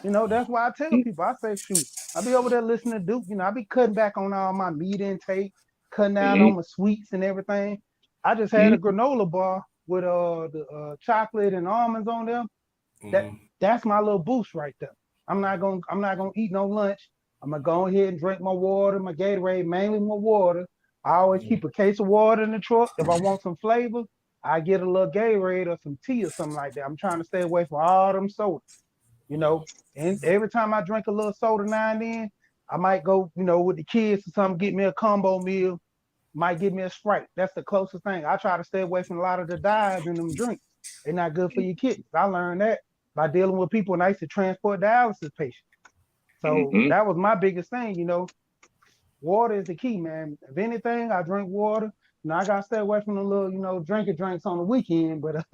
That's why I tell people, I say, shoot, I be over there listening to Duke, I be cutting back on all my meat intake, cutting down Mm-hmm. on my sweets and everything. I just had a granola bar with the chocolate and almonds on them. That's my little boost right there. I'm not gonna eat no lunch. I'm gonna go ahead and drink my water, my Gatorade, mainly my water. I always Mm-hmm. keep a case of water in the truck. If I want some flavor, I get a little Gatorade or some tea or something like that. I'm trying to stay away from all them sodas. you know. And every time I drink a little soda now and then, I might go, with the kids or something, get me a combo meal, might get me a Sprite. That's the closest thing. I try to stay away from a lot of the dyes in them drinks. They're not good for your kidneys. I learned that by dealing with people, and I used to transport dialysis patients. So Mm-hmm. that was my biggest thing. Water is the key, man. If anything, I drink water. I gotta stay away from the little, drinking drinks on the weekend. But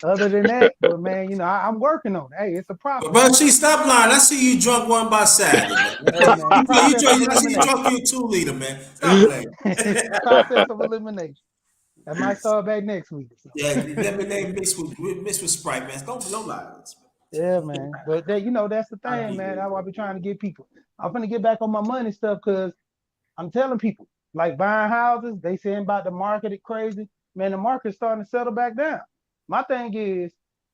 other than that, but man, I'm working on it. Hey, it's a process. But she stop lying. I see you drunk one by Saturday, man. Hey, man, You process of drunk, I see you elimination. drunk you a 2 liter, man. Stop playing. Process of elimination. That might start back next week. So. Yeah, lemonade mixed with Sprite, man. Don't lie to us, Yeah, man. But that's the man. I thing, get man. it. That's why I be trying to get people. I'm gonna get back on my money stuff because I'm telling people, like buying houses, they saying about the market it crazy. Man, the market's starting to settle back down. My thing is,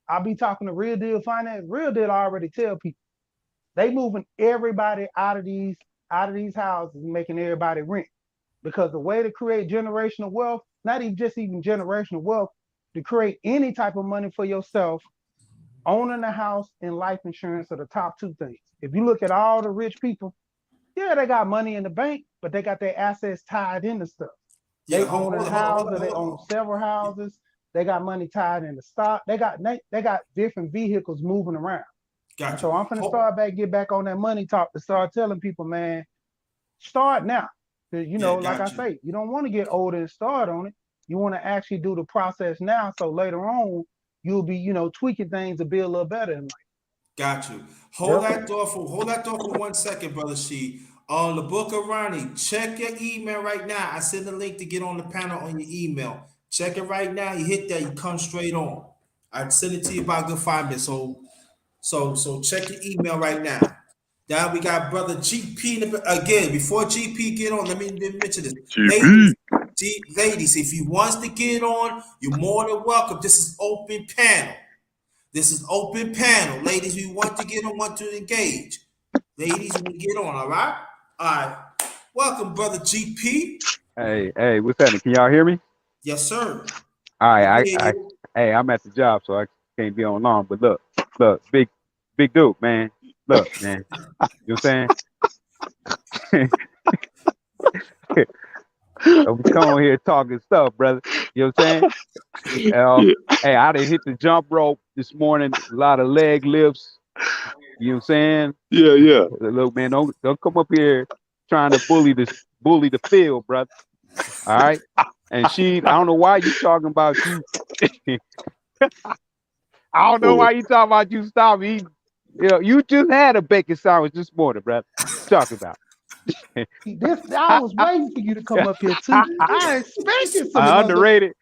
I'll be talking to Real Deal Finance. Real Deal already tell people they moving everybody out of these houses and making everybody rent. Because the way to create generational wealth, not even generational wealth, to create any type of money for yourself, owning a house and life insurance are the top two things. If you look at all the rich people, yeah, they got money in the bank, but they got their assets tied into stuff. Yeah, They hold, own a hold, house hold, or they hold, own hold. several houses. They got money tied in the stock. They got different vehicles moving around. And Got you. so I'm finna Hold. get back on that money talk to start telling people, man, start now. 'Cause, Yeah, like I got you. say, you don't want to get older and start on it. You want to actually do the process now, so later on you'll be, tweaking things to be a little better in life. Got you. Yep. Hold that door for 1 second, brother She. On the book of Ronnie, check your email right now. I send the link to get on the panel on your email. Check it right now. You hit that, you come straight on. I send it to you about a good 5 minutes. So check your email right now. Now we got brother GP again. Before GP get on, let me mention this, GP. ladies. If you wants to get on, you're more than welcome. This is open panel. This is open panel, ladies. We want to get on, want to engage, ladies. We get on. All right. All right. Welcome, brother GP. Hey, what's happening? Can y'all hear me? Yes, sir. All We right, hear you. hey, I'm at the job, so I can't be on long. But look, big dude, man. Look, man. You know what I'm saying? We come on here talking stuff, brother. You know what I'm saying? Hey, I done hit the jump rope this morning. A lot of leg lifts. You know what I'm saying? Yeah. Look, man, don't come up here trying to bully the field, brother. All right. And I don't know why you talking about you. I don't know why you talking about you stop eating. You just had a bacon sandwich this morning, brother. Talk about. I was waiting for you to come up here too. I expected some Underrated.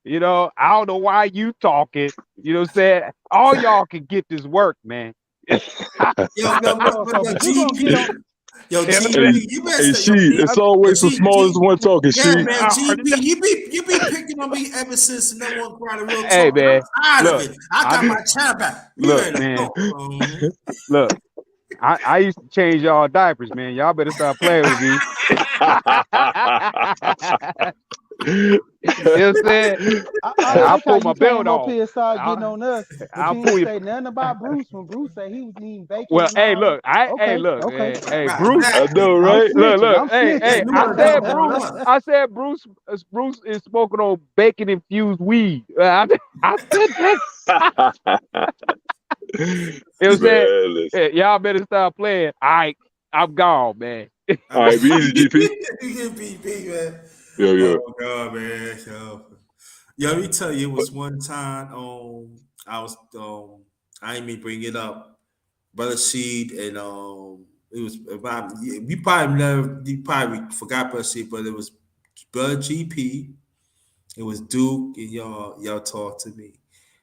You know, I don't know why you talking. You know what I'm saying? All y'all can get this work, man. Yo, GP. Yo, GP, you better Hey, say, yo, it's always the smallest one talking, yeah, She. man, GP, you be picking on me ever since the number one crowd of real talk. Hey, man, I'm tired look, of it. I got my channel back. Look, man. Look, I used to change y'all diapers, man. Y'all better stop playing with me. You know what I'm saying? I I'll like how pull you my came belt up off. here and started getting on us, but I'll you pull didn't you. say nothing about Bruce when Bruce said he was eating bacon. Well, and hey, all look, that. man. Hey, Right, Bruce. I know, I'm right? snitching. I'm Hey, snitching. I said Bruce is smoking on bacon infused weed. I said that. You know what I'm saying? Man, listen. Hey, y'all better stop playing. All right, I'm gone, man. All right, be easy, GP. GP, man. Yo. Oh God, man. Yo, let me tell you, it was one time. I was I didn't mean bring it up, brother Seed, and it was about you probably forgot brother Seed, but it was brother GP. It was Duke, and y'all talked to me,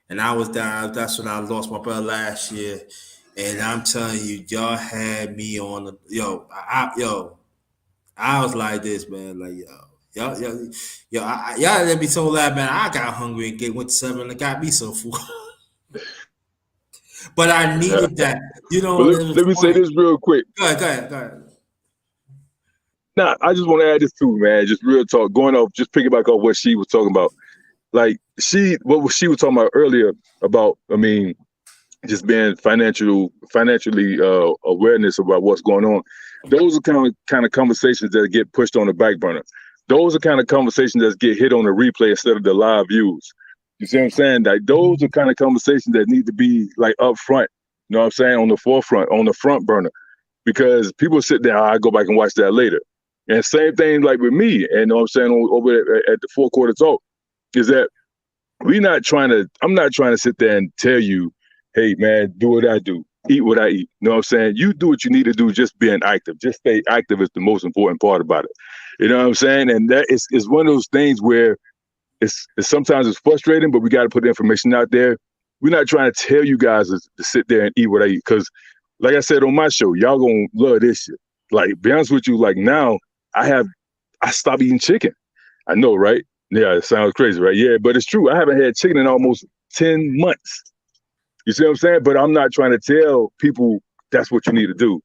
and I was down. That's when I lost my brother last year, and I'm telling you, y'all had me on the I was like this, man, like y'all let me so loud, man. I got hungry and went to 7 and got me some food. But I needed that. You know, But it was let me say funny. this real quick. Go ahead. Nah, I just want to add this too, man. Just real talk, going off, just piggyback off what she was talking about. Like what she was talking about earlier about, I mean, just being financially awareness about what's going on. Those are kind of conversations that get pushed on the back burner. Those are kind of conversations that get hit on the replay instead of the live views. You see what I'm saying? Like those are kind of conversations that need to be like up front. You know what I'm saying? On the forefront, on the front burner, because people sit there. I go back and watch that later. And same thing like with me. And you know what I'm saying over at the 4 Quarter Talk is that I'm not trying to sit there and tell you, hey man, do what I do, eat what I eat. You know what I'm saying? You do what you need to do, just being active. Just stay active is the most important part about it. You know what I'm saying? And that is one of those things where it's sometimes it's frustrating, but we got to put the information out there. We're not trying to tell you guys to sit there and eat what I eat. Because like I said on my show, y'all gonna love this shit. Like, be honest with you, like now I stopped eating chicken. I know, right? Yeah, it sounds crazy, right? Yeah, but it's true. I haven't had chicken in almost 10 months. You see what I'm saying? But I'm not trying to tell people that's what you need to do.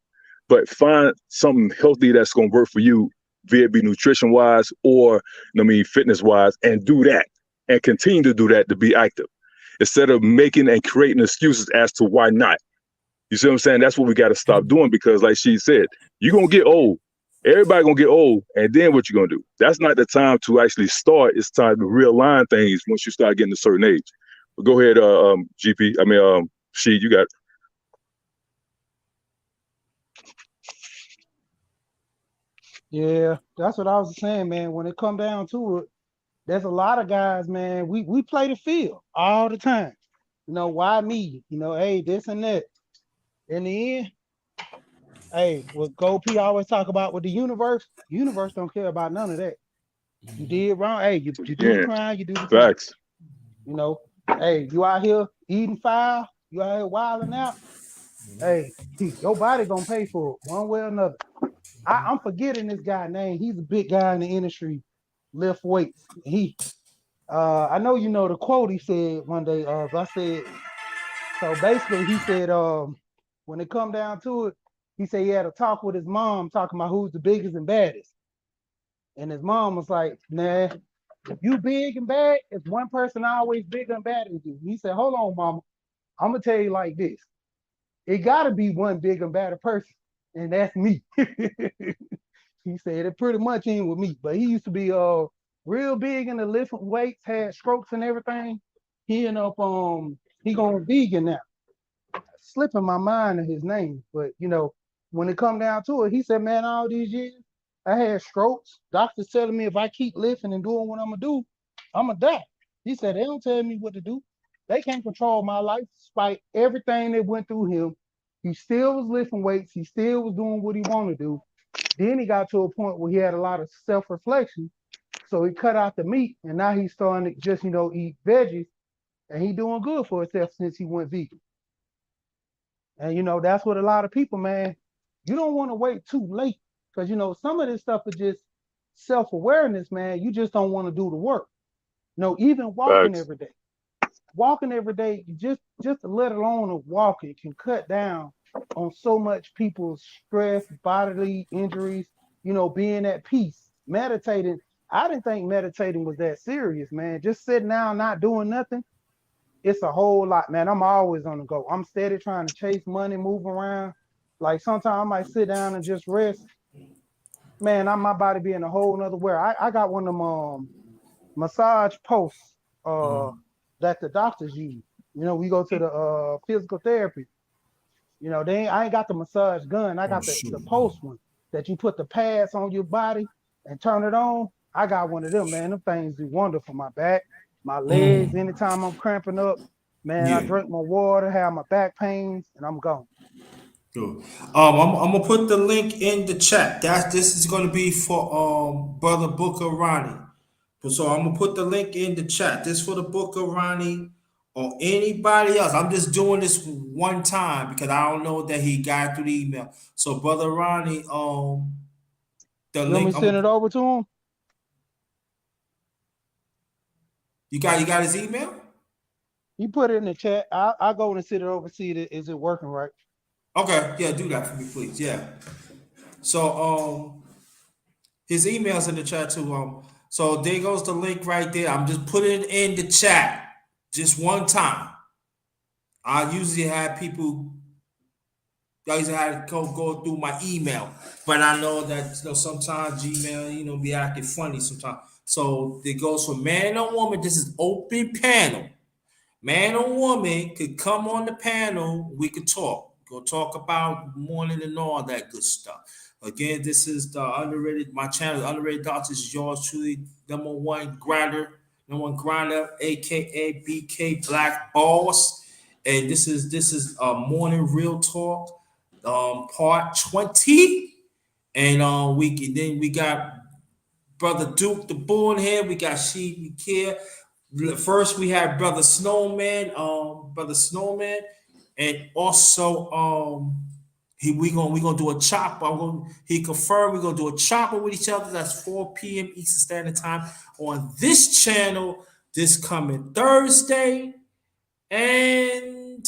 But find something healthy that's going to work for you, be it be nutrition-wise or, fitness-wise, and do that. And continue to do that to be active. Instead of making and creating excuses as to why not. You see what I'm saying? That's what we got to stop doing because, like she said, you're going to get old. Everybody gonna get old, and then what you gonna do? That's not the time to actually start. It's time to realign things once you start getting a certain age. But go ahead, GP. She, you got it. Yeah, that's what I was saying, man. When it come down to it, there's a lot of guys, man. We play the field all the time. Why me? Hey, this and that. In the end, hey, what Gold P always talk about with the universe don't care about none of that. You did wrong. Hey, you do the crime, you do the time. Facts. Hey, you out here eating foul, you out here wilding out. Hey, your body gonna pay for it one way or another. I'm forgetting this guy's name. He's a big guy in the industry, lift weights. I know you know the quote he said one day. I said, so basically he said, when it come down to it, he said he had a talk with his mom, talking about who's the biggest and baddest. And his mom was like, nah, you big and bad, it's one person always bigger and badder than you. He said, hold on, mama. I'm gonna tell you like this. It gotta be one big and badder person, and that's me. He said it pretty much ain't with me, but he used to be real big in the lifting weights, had strokes and everything. He ended up he going vegan now. Slipping my mind of his name, but when it come down to it, he said, man, all these years I had strokes. Doctors telling me if I keep lifting and doing what I'm gonna do, I'm gonna die. He said they don't tell me what to do. They can't control my life despite everything that went through him. He still was lifting weights. He still was doing what he wanted to do. Then he got to a point where he had a lot of self-reflection. So he cut out the meat, and now he's starting to just, eat veggies, and he doing good for himself since he went vegan. And, that's what a lot of people, man, you don't want to wait too late because, some of this stuff is just self-awareness, man. You just don't want to do the work. Even walking Facts. every day. Walking every day, just let alone walking can cut down on so much people's stress, bodily injuries, being at peace. Meditating, I didn't think meditating was that serious, man. Just sitting down, not doing nothing, it's a whole lot, man. I'm always on the go. I'm steady trying to chase money, move around. Like sometimes I might sit down and just rest. Man, my body be in a whole nother world. I got one of them massage posts that the doctors use. We go to the physical therapy. I ain't got the massage gun. I got the post one that you put the pads on your body and turn it on. I got one of them, man. Them things do wonderful for my back, my legs. Anytime I'm cramping up, man, I drink my water, have my back pains, and I'm gone. Good. I'm gonna put the link in the chat. This is gonna be for Brother Booker Ronnie. So I'm gonna put the link in the chat. This for the Booker Ronnie or anybody else. I'm just doing this one time because I don't know that he got through the email. So Brother Ronnie, the You link. want me to send it over to him? You got his email? You put it in the chat. I'll go and send it over, see is it working right. Okay, yeah, do that for me, please. Yeah. So his email's in the chat too. So there goes the link right there. I'm just putting it in the chat just one time. I usually have people. I usually have to go through my email, but I know that sometimes Gmail, be acting funny sometimes. So it goes for man or woman. This is open panel. Man or woman could come on the panel. We could talk. Go talk about morning and all that good stuff. Again, this is the underrated. My channel, is Underrated Doctors, is yours truly, number one grinder, aka BK Black Boss, and this is morning real talk, part 20, and we got Brother Duke the Bull here. We got She Care. First, we have Brother Snowman, and also we gonna do a chopper. He confirmed we're gonna do a chopper with each other. That's 4 p.m. Eastern Standard Time on this channel this coming Thursday. And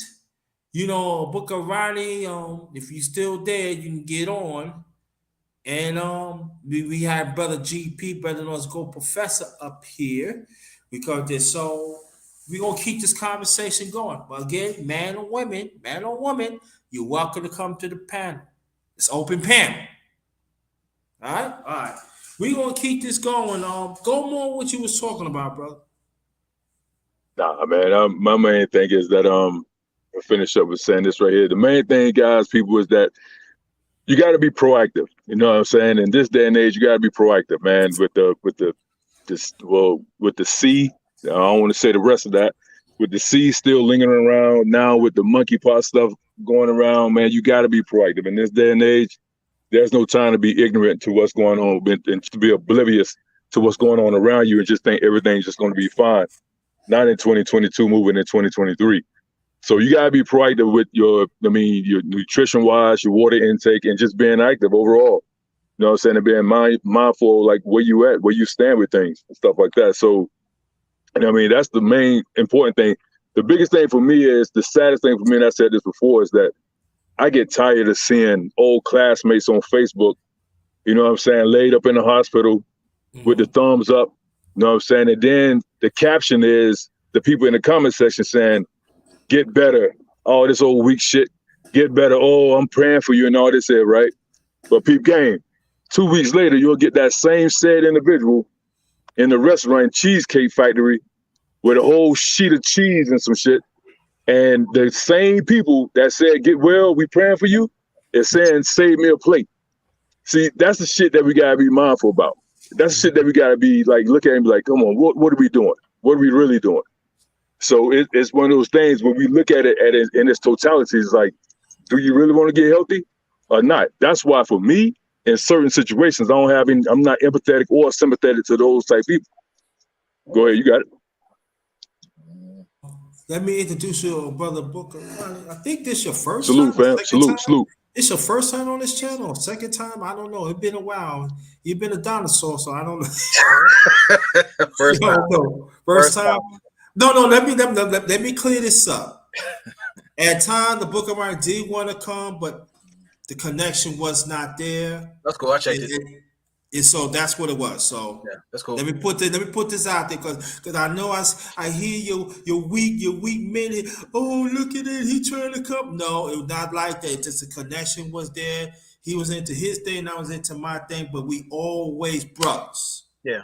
Booker Ronnie, if you still there, you can get on. And we have Brother GP, Brother North Go Professor up here because they're so. We're gonna keep this conversation going. But again, man or woman, you're welcome to come to the panel. It's open panel. All right, all right. We gonna keep this going. Go more what you was talking about, brother. Nah, man. My main thing is that I'll finish up with saying this right here. The main thing, guys, people, is that you got to be proactive. You know what I'm saying? In this day and age, you got to be proactive, man. With the C. I don't want to say the rest of that. With the C still lingering around now, with the monkeypox stuff going around, man, you got to be proactive. In this day and age, there's no time to be ignorant to what's going on and to be oblivious to what's going on around you and just think everything's just going to be fine. Not in 2022, moving in 2023. So you gotta be proactive with your nutrition wise, your water intake, and just being active overall. You know what I'm saying? And being mindful, like where you at, where you stand with things and stuff like that. So, that's the main important thing. The biggest thing for me is the saddest thing for me, and I said this before, is that I get tired of seeing old classmates on Facebook, you know what I'm saying, laid up in the hospital with the thumbs up, you know what I'm saying? And then the caption is the people in the comment section saying, get better, all this old weak shit, get better, oh, I'm praying for you and all this here, right? But peep game, 2 weeks later, you'll get that same said individual in the restaurant Cheesecake Factory with a whole sheet of cheese and some shit. And the same people that said, get well, we praying for you, is saying, save me a plate. See, that's the shit that we got to be mindful about. That's the shit that we got to be like, look at and be like, come on, what are we doing? What are we really doing? So it's one of those things when we look at it in its totality, it's like, do you really want to get healthy or not? That's why for me, in certain situations, I'm not empathetic or sympathetic to those type people. Go ahead, you got it. Let me introduce you, brother Booker. I think this your first Salute, time. fam. Salute. It's your first time on this channel. Second time, I don't know. It's been a while. You've been a dinosaur, so I don't know. First time. First time. No. Let me clear this up. At time, the Book of Mark did want to come, but the connection was not there. That's cool. I checked it. And so that's what it was. So yeah, that's cool. Let me put this out there because I know I hear your weak minute. Oh, look at it, he trying to come. No, it was not like that. Just the connection was there. He was into his thing, I was into my thing, but we always brothers. Yeah.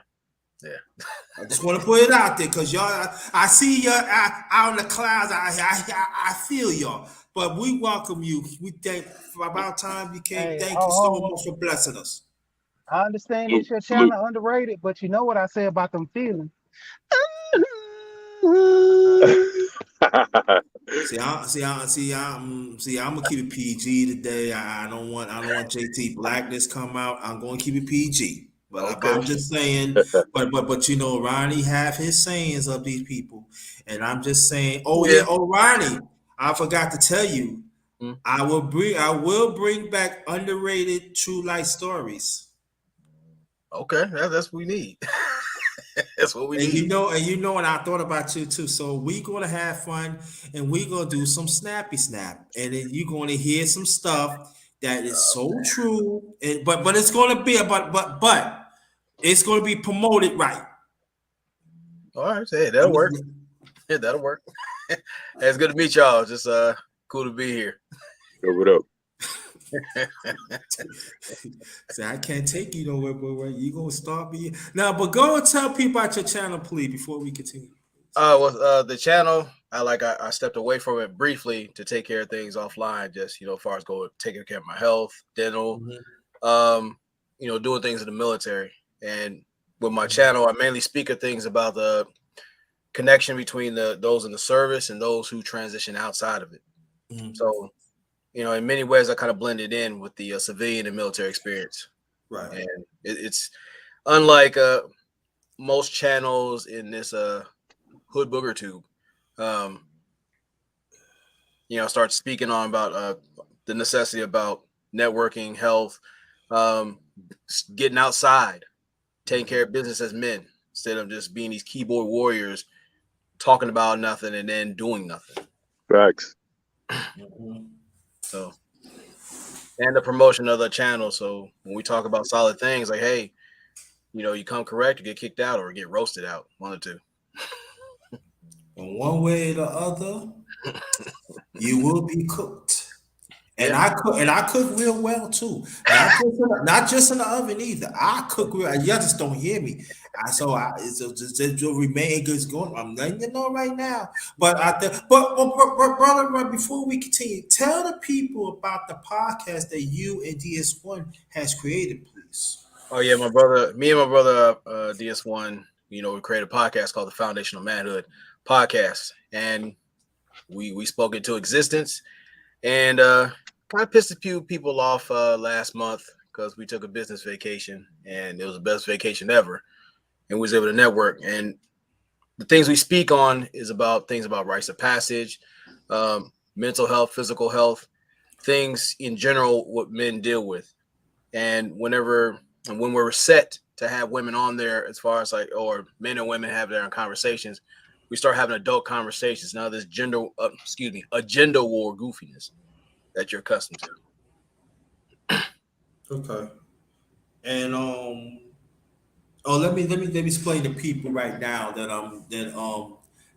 I just want to put it out there because y'all, I see you out in the clouds. I feel y'all, but we welcome you. We thank for about time you came. Thank you so much for blessing us. I understand it's your channel underrated, but you know what I say about them feelings. I'm gonna keep it PG today. I don't want JT Blackness come out. I'm gonna keep it PG. But okay. I'm just saying, but you know, Ronnie have his sayings of these people, and I'm just saying, Ronnie, I forgot to tell you, I will bring back underrated true life stories. Okay, that's what we need. That's what we need. You know, and I thought about you too. So we're gonna have fun, and we're gonna do some snappy snap, and then you're gonna hear some stuff that is so true. And but it's gonna be but it's gonna be promoted right. All right, hey, that'll work. Yeah, that'll work. Hey, it's good to meet y'all. Just cool to be here. What up? See, I can't take you nowhere, boy. You gonna start me now? But go and tell people about your channel, please, before we continue. The channel, I stepped away from it briefly to take care of things offline. Just as far as taking care of my health, dental, doing things in the military. And with my channel, I mainly speak of things about the connection between those in the service and those who transition outside of it. So. In many ways, I kind of blended in with the civilian and military experience. Right. And it's unlike most channels in this Hood Booger Tube. Start speaking on about the necessity about networking, health, getting outside, taking care of business as men, instead of just being these keyboard warriors, talking about nothing and then doing nothing. Facts. So, and the promotion of the channel. So when we talk about solid things, like, hey, you come correct, you get kicked out or get roasted out. One or two. And one way or the other, you will be cooked. And I cook real well too. Not just in the oven either. I cook real. You just don't hear me. It'll remain good going. I'm letting you know right now. But brother, before we continue, tell the people about the podcast that you and DS1 has created, please. Oh yeah, me and my brother DS1, we created a podcast called the Foundational Manhood Podcast, and we spoke into existence, and kind of pissed a few people off last month because we took a business vacation, and it was the best vacation ever, and we was able to network. And the things we speak on is about things about rites of passage, mental health, physical health, things in general what men deal with, and when we're set to have women on there, as far as or men and women have their conversations, we start having adult conversations. Now this agenda war goofiness that you're accustomed to. Okay. And let me explain to people right now that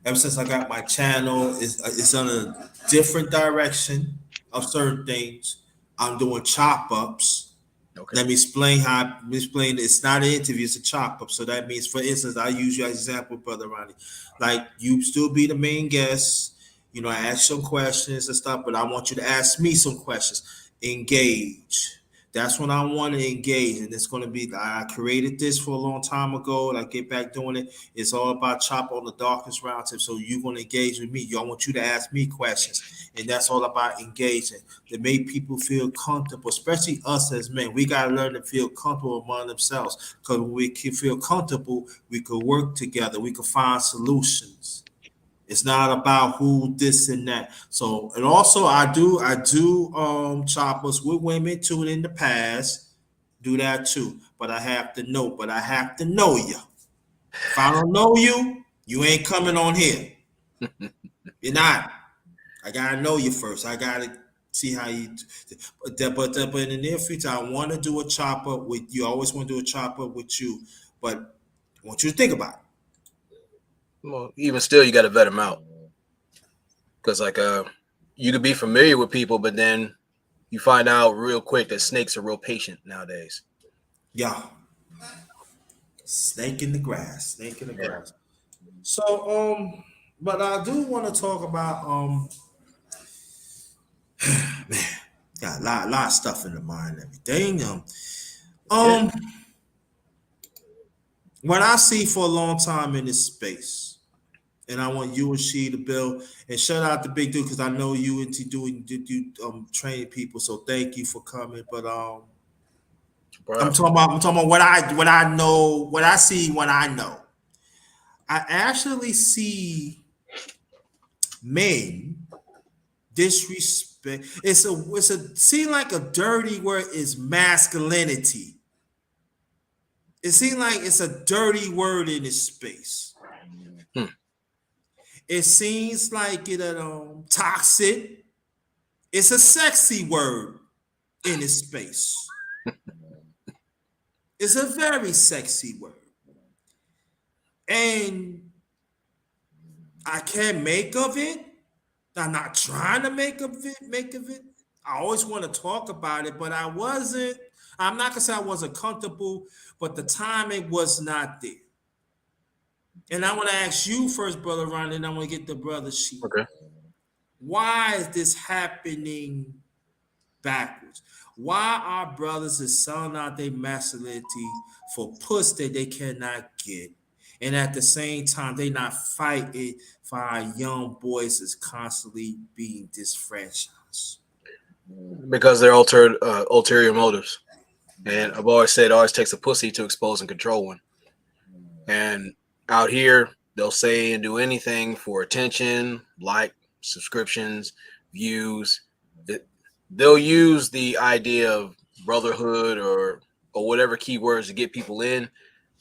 ever since I got my channel, it's on a different direction of certain things. I'm doing chop ups. Okay. Let me explain it's not an interview, it's a chop up. So that means, for instance, I use you as an example, Brother Ronnie. Like, you still be the main guest. I ask some questions and stuff, but I want you to ask me some questions. Engage. That's when I want to engage. And it's going to be, I created this for a long time ago, and I get back doing it. It's all about chop on the darkest roundtable. So you're going to engage with me. I want you to ask me questions. And that's all about engaging, to make people feel comfortable, especially us as men. We got to learn to feel comfortable among themselves, because when we can feel comfortable, we could work together. We could find solutions. It's not about who, this and that. So, and also I do choppers with women too in the past. Do that too. But I have to know you. If I don't know you, you ain't coming on here. You're not. I gotta know you first. I gotta see how you. But in the near future, I want to do a chop up with you. I always want to do a chop up with you, but I want you to think about it. Well, even still, you got to vet them out, because you could be familiar with people, but then you find out real quick that snakes are real patient nowadays. Yeah, snake in the grass. So but I do want to talk about man, got a lot of stuff in the mind and everything. What I see for a long time in this space, and I want you and she to build, and shout out to Big Dude, because I know you into doing training people. So thank you for coming. But I'm talking about what I know, what I see when I know. I actually see men disrespect. It's a seem like a dirty word is masculinity. It seems like it's a dirty word in this space. It seems like it toxic. It's a sexy word in this space. It's a very sexy word. And I can't make of it. I'm not trying to make of it. I always want to talk about it, but I'm not gonna say I wasn't comfortable, but the timing was not there. And I want to ask you first, Brother Ron, and I want to get the brother sheet. Okay. Why is this happening backwards? Why our brothers is selling out their masculinity for pussy that they cannot get? And at the same time, they not fighting for our young boys that's constantly being disfranchised. Because they're ulterior motives. And I've always said it always takes a pussy to expose and control one. And out here, they'll say and do anything for attention, like subscriptions, views. They'll use the idea of brotherhood or whatever keywords to get people in,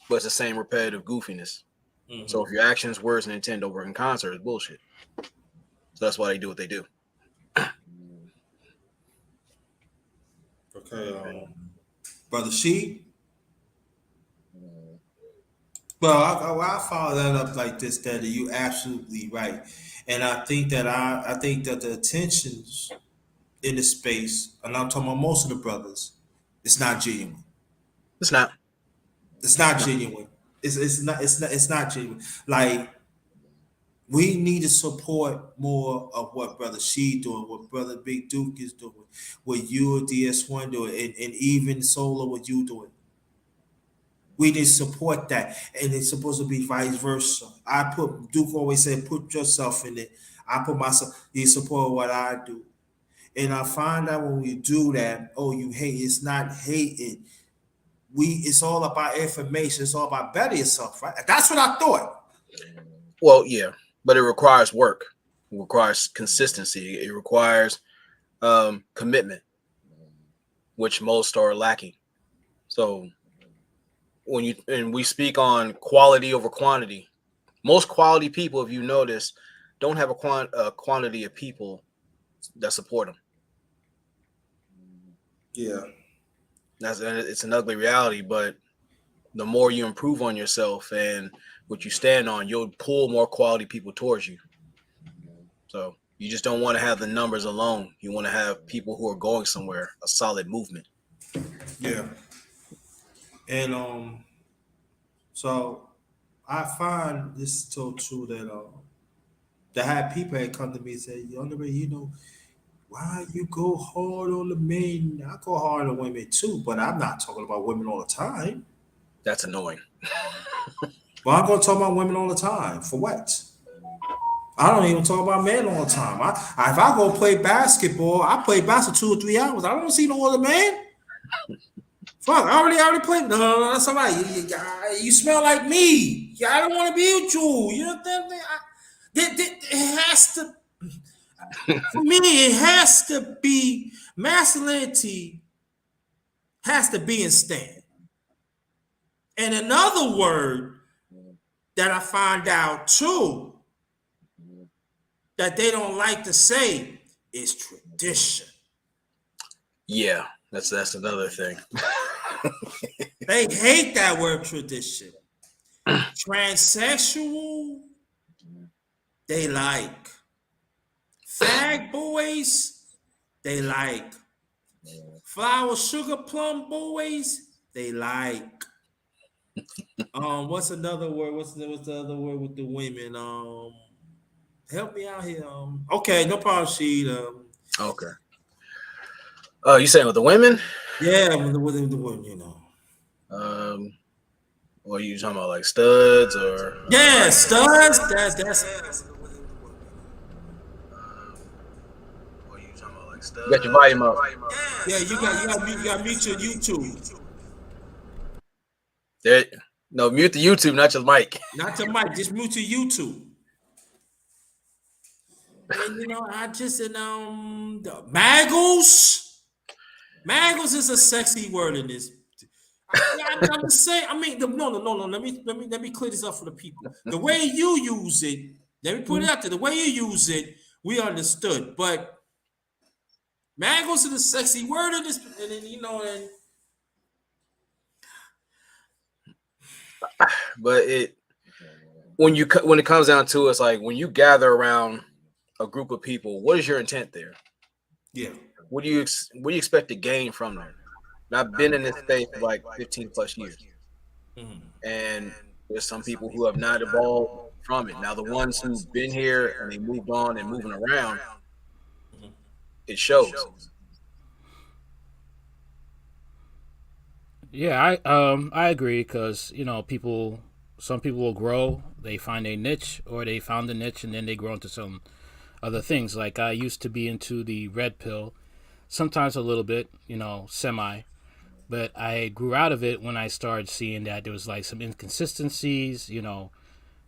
but it's the same repetitive goofiness. Mm-hmm. So if your actions, words, and intent don't work in concert, it's bullshit. So that's why they do what they do. Okay, Brother Sheep. Well, I follow that up like this, that you absolutely right, and I think that the intentions in the space, and I'm talking about most of the brothers, it's not genuine. It's not. It's not genuine. It's not genuine. Like, we need to support more of what Brother She doing, what Brother Big Duke is doing, what you or DS1 doing, and even Solo what you doing. We need to support that, and it's supposed to be vice versa. Duke always said, put yourself in it. I put myself. You support what I do, and I find out when we do that, oh, you hate. It's not hating. It's all about information. It's all about better yourself, right? That's what I thought. Well, yeah, but it requires work. It requires consistency. It requires commitment, which most are lacking. So when we speak on quality over quantity, most quality people, if you notice, don't have a quantity of people that support them. Yeah. It's an ugly reality, but the more you improve on yourself and what you stand on, you'll pull more quality people towards you. So you just don't want to have the numbers alone. You want to have people who are going somewhere, a solid movement. Yeah. And so I find this so true that had people had come to me and say, Andre, why you go hard on the men? I go hard on women too, but I'm not talking about women all the time. That's annoying. But I'm gonna talk about women all the time. For what? I don't even talk about men all the time. If I go play basketball, I play basketball 2 or 3 hours. I don't see no other man. Fuck, I already played. No, that's all right. You smell like me. Yeah, I don't want to be with you. You know what I'm saying? It has to. For me, it has to be masculinity. Has to be in stand. And another word that I find out too that they don't like to say is tradition. Yeah, that's another thing. They hate that word tradition. Transsexual, they like. Fag boys, they like. Flower sugar plum boys, they like. What's another word? What's the other word with the women? Help me out here. Okay, no problem, Sheed. Okay. You saying with the women? Yeah, with the women, Or you talking about like studs or? Yeah, studs. That's. Or you talking about like studs? You got your volume up. Yeah, you got mute your YouTube. No, mute the YouTube, not your mic. Not your mic, just mute your YouTube. And I just the Maggles. Maggles is a sexy word in this. I'm just saying. I mean, no. Let me clear this up for the people. The way you use it, let me put it out there. The way you use it, we understood. But Maggles is a sexy word in this, and But when it comes down to it, it's like when you gather around a group of people, what is your intent there? Yeah. What do you expect to gain from them? And I've been in this space for like 15 plus years, and there's some people who have not evolved from it. Now the ones who've been here and they moved on and moving around, it shows. Yeah, I agree because some people will grow, they find a niche, or they found a niche and then they grow into some other things. Like I used to be into the red pill, sometimes a little bit, semi, but I grew out of it when I started seeing that there was like some inconsistencies,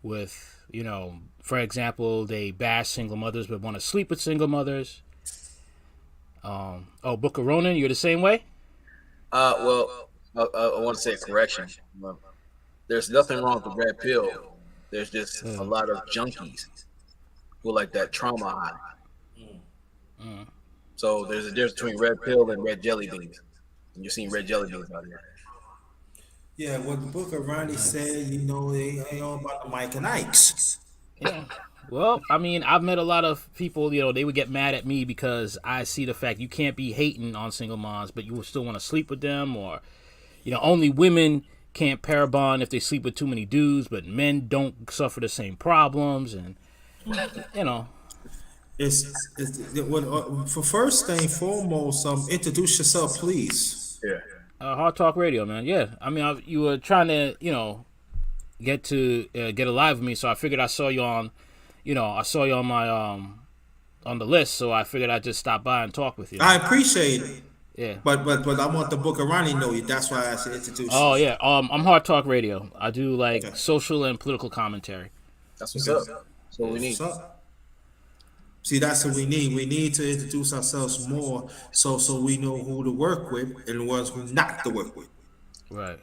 with for example, they bash single mothers but want to sleep with single mothers. Book of Ronan, you're the same way? Well. I want to say a correction. There's nothing wrong with the red pill. There's just a lot of junkies who like that trauma high. So there's a difference between red pill and red jelly beans. And you're seeing red jelly beans out here. Yeah, what the book of Ronnie said, it ain't all about the Mike and Ikes. Yeah. Well, I mean, I've met a lot of people, they would get mad at me because I see the fact you can't be hating on single moms, but you still want to sleep with them, or, only women can't pair bond if they sleep with too many dudes, but men don't suffer the same problems, and, For first thing foremost, introduce yourself, please. Yeah. Hard Talk Radio, man. Yeah, I mean, you were trying to, get a live with me, so I figured I saw you on, I saw you on my on the list, so I figured I'd just stop by and talk with you. I appreciate it. Yeah. But I want the Book of Ronnie to know you. That's why I said introduce you. Oh yeah. I'm Hard Talk Radio. I do social and political commentary. That's what's up. That's what we need. See, that's what we need. We need to introduce ourselves more, so we know who to work with and the ones who not to work with. Right.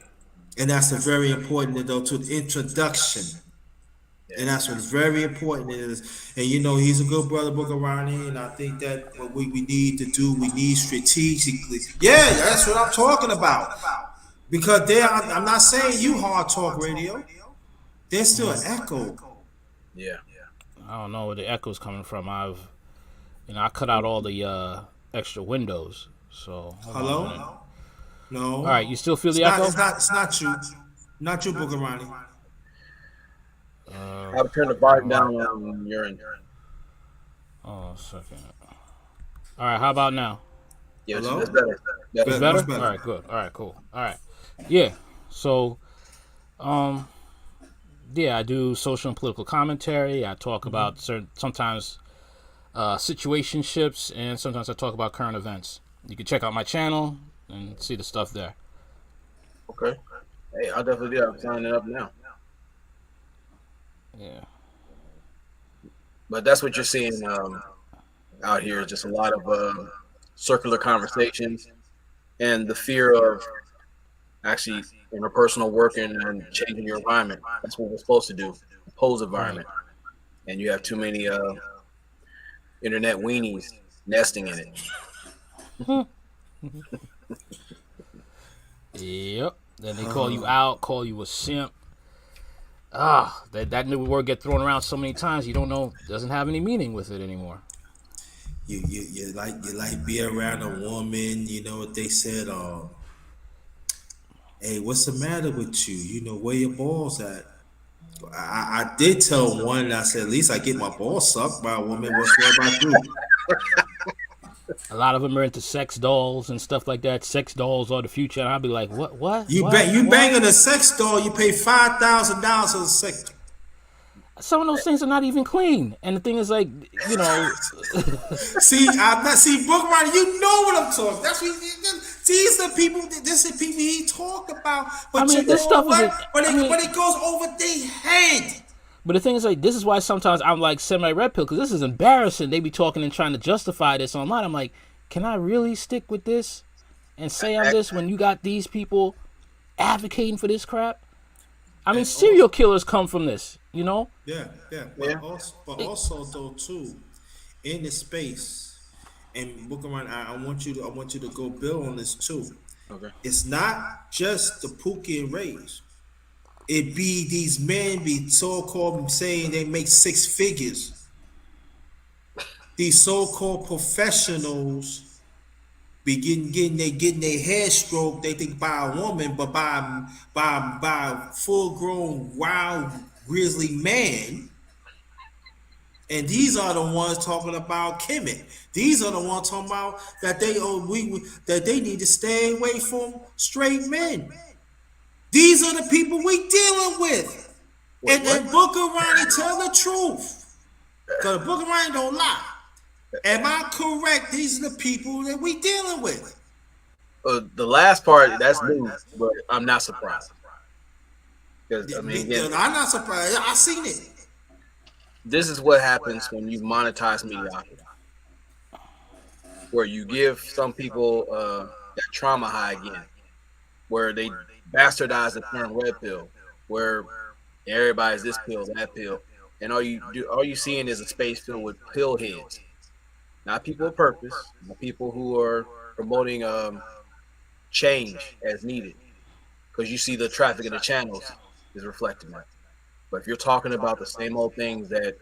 And that's a very important though to the introduction. And that's what's very important is, and he's a good brother, Book of Ronnie, and I think that what we need to do, we need strategically. Yeah, that's what I'm talking about. Because I'm not saying you Hard Talk Radio. There's still an echo. Yeah. I don't know where the echo's coming from. I cut out all the extra windows. So hello? No. All right, you still feel the echo? It's not you. Not you, Book of Ronnie. I'll turn the volume down on your end. Oh, a second. All right, how about now? Yeah, hello? That's better. It's better? All right, good. All right, cool. All right. Yeah. So, I do social and political commentary. I talk about sometimes situationships, and sometimes I talk about current events. You can check out my channel and see the stuff there. Okay. Hey, I'll definitely do that. I'm signing up now. Yeah. But that's what you're seeing out here, just a lot of circular conversations and the fear of actually interpersonal work and changing your environment. That's what we're supposed to do, oppose environment. And you have too many internet weenies nesting in it. Yep. Then they call you out, call you a simp. That new word get thrown around so many times, you don't know, doesn't have any meaning with it anymore. You like be around a woman, what they said, hey, what's the matter with you? Where your balls at? I did tell one, I said, at least I get my balls sucked by a woman. What's about you? A lot of them are into sex dolls and stuff like that. Sex dolls are the future. And I'll be like, what? You banging a sex doll, you pay $5,000 for the sex. Some of those things are not even clean. And the thing is, like, See, Book Ronnie, you know what I'm talking. That's what these are people. This is people he talk about. But this stuff is. But it goes over their head. But the thing is, like, this is why sometimes I'm like semi-red pill, because this is embarrassing. They be talking and trying to justify this online. I'm like, can I really stick with this and say I'm this when you got these people advocating for this crap? I mean, serial killers come from this, Yeah. But also though too, in the space, and Book of Ronnie, I want you to go build on this too. Okay. It's not just the Pookie and Rays. It be these men be so-called saying they make six figures. These so-called professionals be getting their hair stroked. They think by a woman, but by a full-grown wild grizzly man. And these are the ones talking about Kemet. These are the ones talking about that they need to stay away from straight men. These are the people we dealing with. And Book of Ronnie tell the truth. Because Book of Ronnie don't lie. Am I correct? These are the people that we dealing with. The last part, that's new, but I'm not surprised. Because I'm not surprised. I seen it. This is what happens when you monetize mediocrity. Where you give some people that trauma high again. Where they bastardize the term red pill, where everybody's this pill, that pill, and all you seeing is a space filled with pill heads, not people of purpose, not people who are promoting change as needed, because you see the traffic in the channels is reflecting that. But if you're talking about the same old things that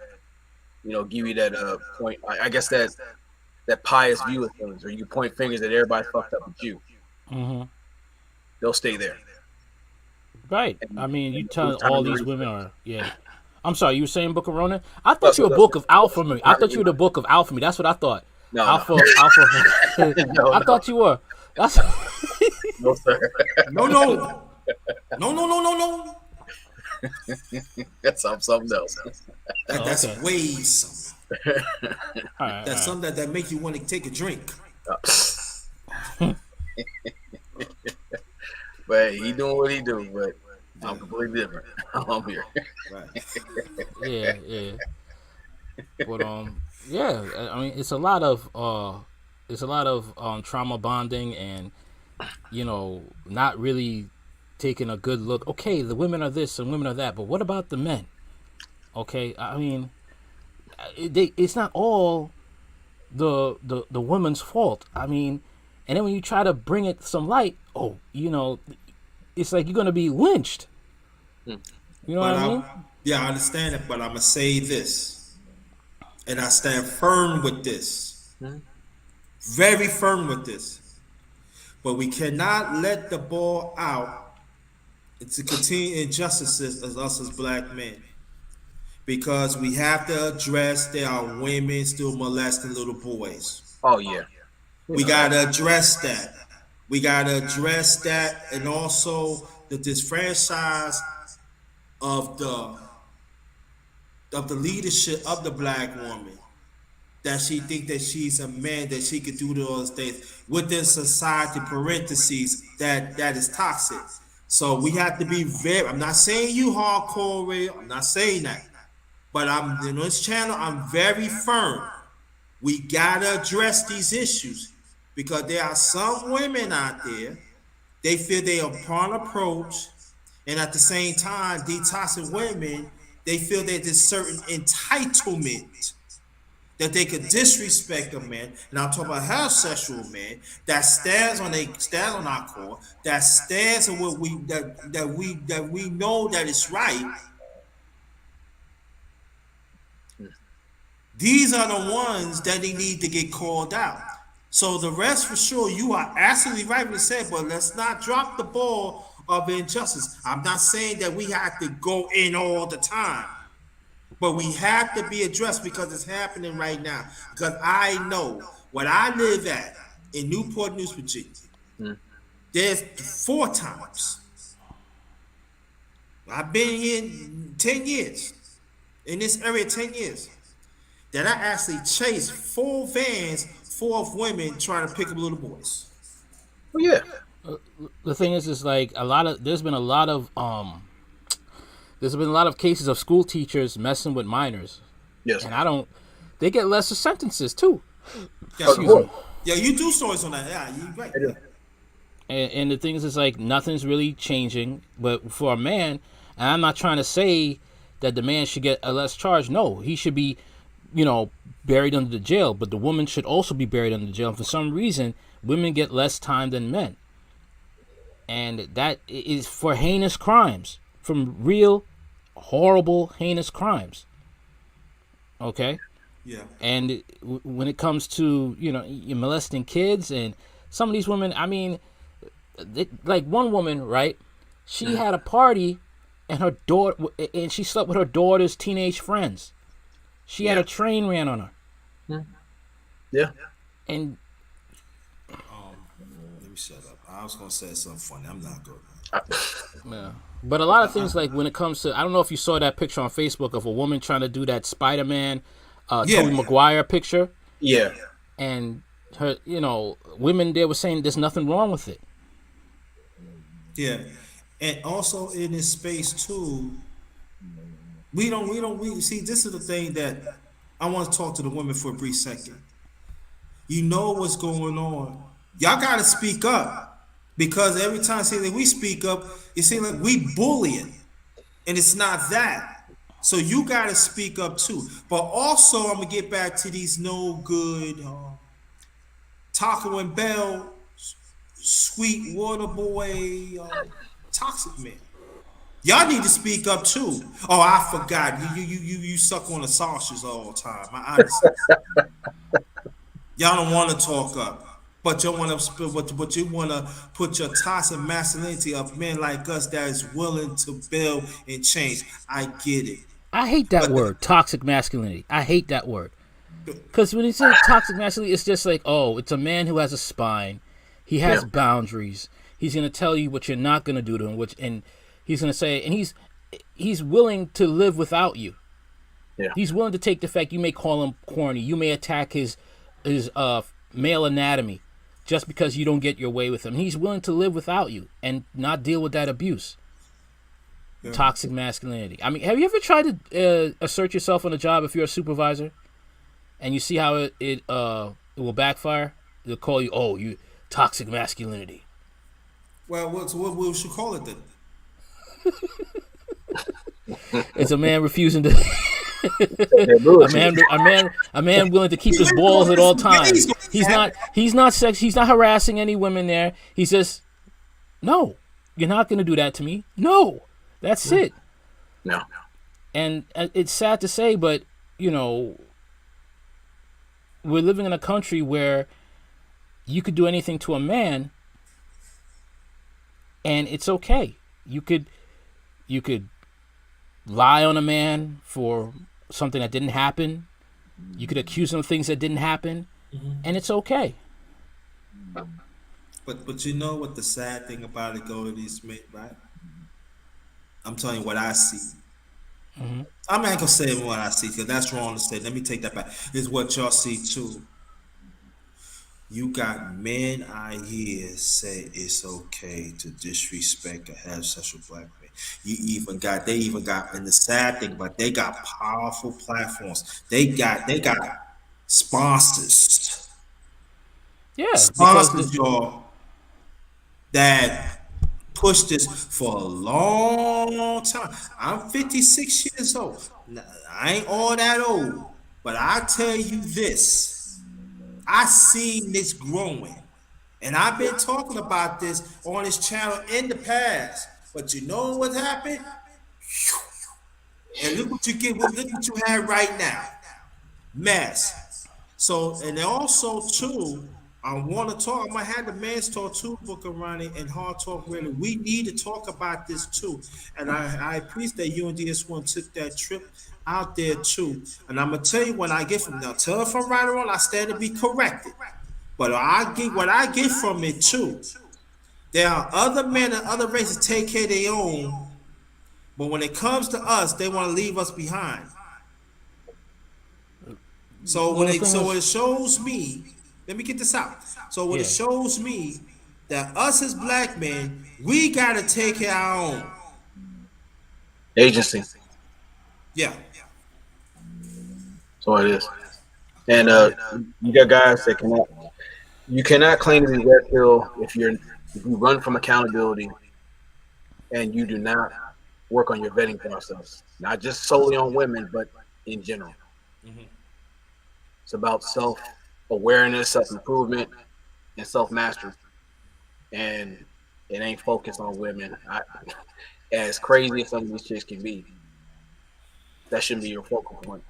give you that point. I guess that pious view of things, or you point fingers that everybody fucked up with you. Mm-hmm. They'll stay there. Right. And, I mean, you and tell who's time all to these reach women that? are, yeah. I'm sorry, you were saying Book of Ronan? I thought you were Book of Alpha me. I thought you were the Book of Alpha me. That's what I thought. No, Alpha. no, I thought you were. That's no, sir. No. That's something else. That's okay. way something. All right, That's something that make you want to take a drink. But he doing what he do, but I'm completely different. I'm here. Right. yeah. But yeah. I mean, it's a lot of trauma bonding, and not really taking a good look. Okay, the women are this and women are that, but what about the men? Okay, I mean, it's not all the woman's fault. I mean, and then when you try to bring it some light, it's like you're gonna be lynched. You know what I mean? Yeah, I understand it, but I'm gonna say this, and I stand firm with this, very firm with this. But we cannot let the ball out to continue injustices as us as black men, because we have to address there are women still molesting little boys. Oh yeah. We gotta address that. We gotta address that, and also the disfranchise of the leadership of the black woman, that she think that she's a man, that she could do those things within society, parentheses, that is toxic. So we have to be very, I'm not saying you hardcore, real, I'm not saying that, but I'm in this channel, I'm very firm. We gotta address these issues, because there are some women out there, they feel they are pawn approach, and at the same time, these toxic women, they feel that there's certain entitlement that they could disrespect a man, and I'm talking about heterosexual men that stands on our core, that stands on what we know that is right. These are the ones that they need to get called out. So the rest, for sure, you are absolutely right when you said, but let's not drop the ball of injustice. I'm not saying that we have to go in all the time, but we have to be addressed, because it's happening right now. Because I know what I live at in Newport News, Virginia. There's 4 times. I've been here 10 years, in this area 10 years, that I actually chased 4 vans full of women trying to pick up little boys. Oh yeah. The thing is like there's been a lot of cases of school teachers messing with minors. Yes. And they get lesser sentences too. Yeah, yeah, you do stories on that. Yeah, you're right. And the thing is like nothing's really changing. But for a man, and I'm not trying to say that the man should get a less charge. No, he should be, buried under the jail. But the woman should also be buried under the jail. And for some reason, women get less time than men. And that is for heinous crimes, from real, horrible, heinous crimes. Okay? Yeah. And when it comes to, you're molesting kids, and some of these women, I mean, like one woman, right? She had a party, and and she slept with her daughter's teenage friends. She had a train ran on her. Yeah. And let me shut up. I was gonna say something funny. I'm not good. Yeah. But a lot of things, like when it comes to, I don't know if you saw that picture on Facebook of a woman trying to do that Spider-Man, Tobey Maguire picture. Yeah. And her, women there were saying there's nothing wrong with it. Yeah. And also in this space too, we see, this is the thing that I want to talk to the women for a brief second. You know what's going on. Y'all gotta speak up, because every time it seems like we speak up, it seems like we bullying, and it's not that. So you gotta speak up too. But also, I'm gonna get back to these no good Taco and Bell, Sweet Water Boy, toxic men. Y'all need to speak up too. Oh, I forgot. You suck on the sausages all the time. I understand. Y'all don't want to talk up, but you want to, but you want to put your toxic masculinity of men like us that is willing to build and change. I get it, I hate that but word, toxic masculinity. I hate that word. Because when you say toxic masculinity, it's just like, oh, it's a man who has a spine. He has boundaries. He's going to tell you what you're not going to do to him, and he's going to say, and he's willing to live without you. Yeah. He's willing to take the fact you may call him corny. You may attack his male anatomy just because you don't get your way with him. He's willing to live without you and not deal with that abuse. Yeah. Toxic masculinity. I mean, have you ever tried to assert yourself on a job if you're a supervisor and you see how it will backfire? They'll call you, oh, you toxic masculinity. Well, what we should call it then? It's a man refusing to. a man willing to keep his balls at all times. He's not sex. He's not harassing any women there. He says, "No, you're not going to do that to me. No, that's it." No. And it's sad to say, but you know, we're living in a country where you could do anything to a man, and it's okay. You could lie on a man for something that didn't happen. You could accuse him of things that didn't happen, and it's okay. But you know what the sad thing about it, go to these men, right? I'm telling you what I see. I'm not gonna say what I see because that's wrong to say. Let me take that back. Is what y'all see too. You got men out here say it's okay to disrespect or have sexual black men. They even got, and the sad thing, but they got powerful platforms. They got sponsors. Yeah, sponsors, y'all, that pushed this for a long time. I'm 56 years old. I ain't all that old, but I tell you this. I seen this growing, and I've been talking about this on this channel in the past. But you know what happened? And look what you get. Look what you have right now, mess. So, and also too, I want to talk. I'm gonna have the Man's Talk too, Booker Ronnie and Hard Talk really. We need to talk about this too, and I appreciate you and DS1 took that trip out there too. And I'm gonna tell you what I get from now. Tell if I'm right or wrong. I stand to be corrected, but I get what I get from it too. There are other men and other races take care of their own, but when it comes to us, they want to leave us behind. So when it shows me, let me get this out. So when it shows me that us as black men, we gotta take care of our own agency. Yeah. So it is. And you got guys that cannot claim to be red pill if you run from accountability and you do not work on your vetting process, not just solely on women, but in general. It's about self-awareness, self-improvement, and self-mastery. And it ain't focused on women. As crazy as some of these chicks can be, that shouldn't be your focal point.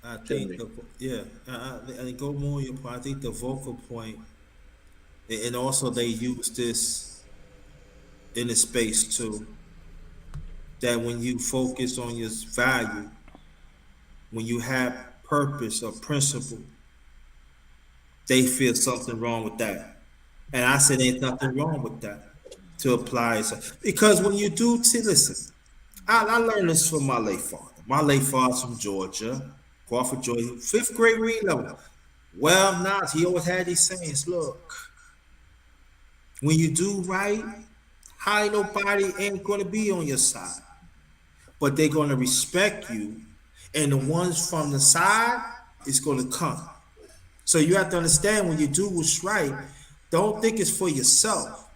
I think, and go more your point. I think the vocal point, and also they use this in the space too, that when you focus on your value, when you have purpose or principle, they feel something wrong with that. And I said ain't nothing wrong with that to apply it. Because when you do, listen, I learned this from my late father. My late father's from Georgia, Crawford, Georgia, 5th grade reading level. Well, not, he always had these sayings, look, when you do right, high nobody ain't going to be on your side. But they're going to respect you, and the ones from the side is going to come. So you have to understand when you do what's right, don't think it's for yourself.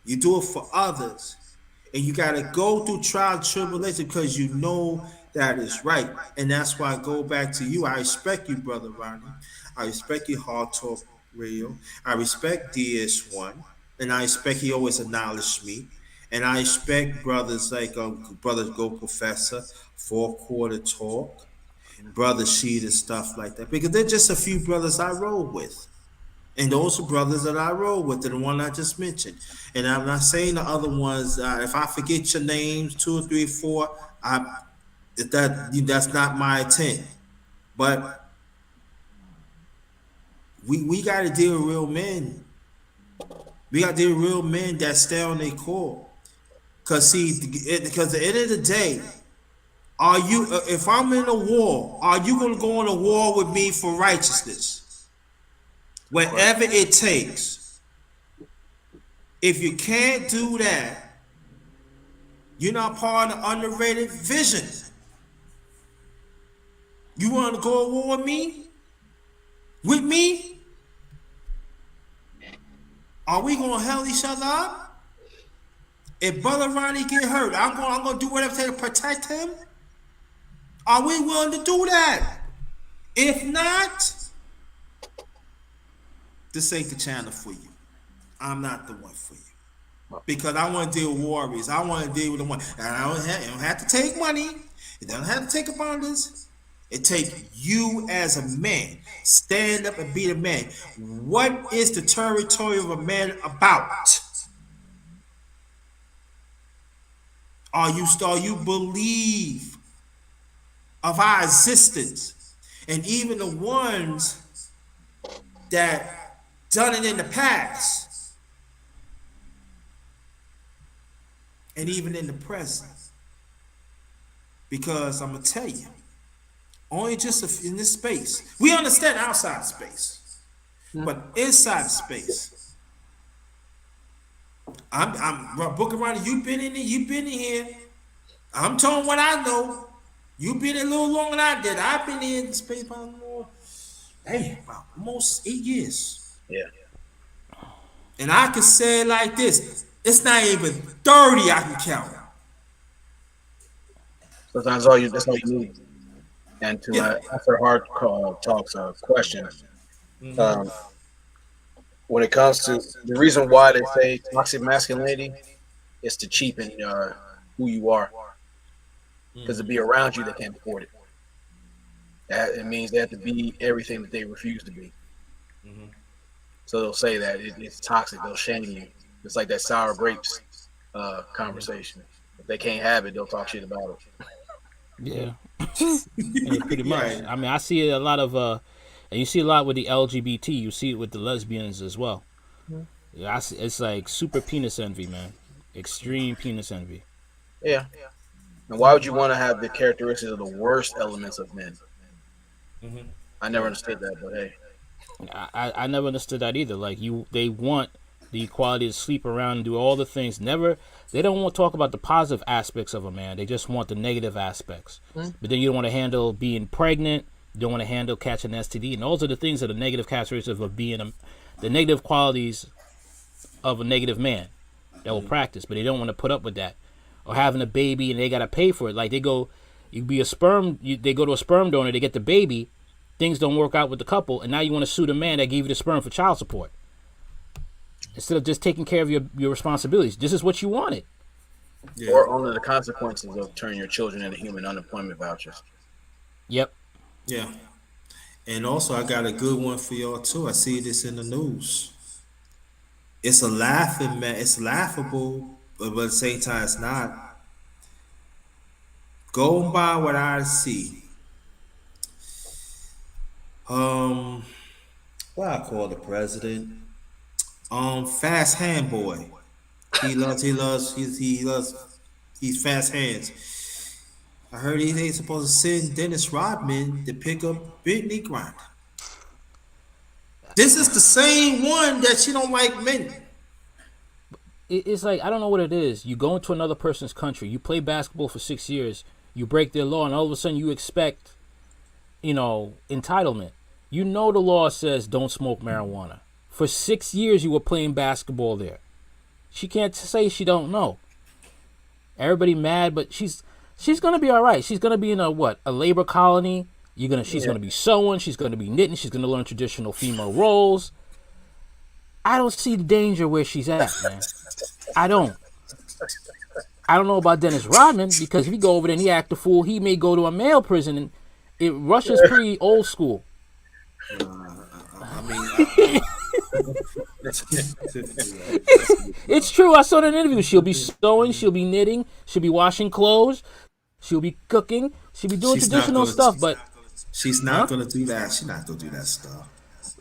You do it for others. And you got to go through trial and tribulation because you know that is right. And that's why I go back to you. I respect you, Brother Ronnie. I respect you, Hard Talk Radio. I respect DS1. And I expect he always acknowledged me. And I expect brothers like brothers Go Professor, Fourth Quarter Talk, Brother Sheet and stuff like that. Because they're just a few brothers I roll with. And those are brothers that I roll with, the one I just mentioned. And I'm not saying the other ones. If I forget your names, 2 or 3, 4, that's not my intent. But we got to deal with real men. We got to deal with real men that stay on their core. Because at the end of the day, are you? If I'm in a war, are you going to go on a war with me for righteousness? Whatever it takes. If you can't do that, you're not part of the underrated vision. You want to go to war with me? With me? Are we going to hell each other up? If Brother Ronnie get hurt, I'm going to do whatever it takes to protect him. Are we willing to do that? If not, this ain't the channel for you. I'm not the one for you. Because I want to deal with warriors. I want to deal with the one. And I don't have to take money. It doesn't have to take abundance. It takes you as a man. Stand up and be the man. What is the territory of a man about? Are you believe of our existence? And even the ones that done it in the past, and even in the present. Because I'm gonna tell you, only just in this space, we understand outside space, but inside space, I'm Booker Ronnie. You've been in it. You've been in here. I'm telling what I know. You've been in a little longer than I did. I've been in space about almost 8 years. Yeah. And I can say it like this: it's not even 30 I can count. Sometimes that's all you need. And to answer hard talks questions, when it comes to the reason why they say toxic masculinity is to cheapen who you are, because to be around you they can't afford it. It means they have to be everything that they refuse to be. So they'll say that it's toxic. They'll shame you. It's like that sour grapes conversation. If they can't have it, they'll talk shit about it. Yeah, yeah, pretty much. I mean, I see a lot of, and you see a lot with the LGBT. You see it with the lesbians as well. Yeah, it's like super penis envy, man. Extreme penis envy. Yeah. And why would you want to have the characteristics of the worst elements of men? I never understood that, but hey. I never understood that either. Like they want the equality to sleep around and do all the things. They don't want to talk about the positive aspects of a man. They just want the negative aspects. But then you don't want to handle being pregnant. You don't want to handle catching STD. And those are the things that are negative characteristics of being the negative qualities of a negative man that will practice. But they don't want to put up with that. Or having a baby and they got to pay for it. Like they go to a sperm donor, they get the baby. Things don't work out with the couple, and now you want to sue the man that gave you the sperm for child support instead of just taking care of your responsibilities. This is what you wanted. Or under the consequences of turning your children into human unemployment vouchers. Yep. Yeah. And also, I got a good one for y'all too. I see this in the news. It's it's laughable, but at the same time, it's not. Going by what I see. What I call the president, fast hand boy. He's fast hands. I heard he ain't supposed to send Dennis Rodman to pick up Brittany Griner. This is the same one that she don't like men. It's like, I don't know what it is. You go into another person's country, you play basketball for 6 years, you break their law, and all of a sudden you expect, entitlement. You know the law says don't smoke marijuana. For 6 years you were playing basketball there. She can't say she don't know. Everybody mad, but she's gonna be all right. She's gonna be in a labor colony. She's gonna be sewing. She's gonna be knitting. She's gonna learn traditional female roles. I don't see the danger where she's at, man. I don't. I don't know about Dennis Rodman because if he go over there and he act a fool, he may go to a male prison. And Russia's pretty old school. I mean, It's true. I saw it in an interview. She'll be sewing. She'll be knitting. She'll be washing clothes. She'll be cooking. She'll be doing traditional stuff. But she's not gonna do that. She's not gonna do that stuff.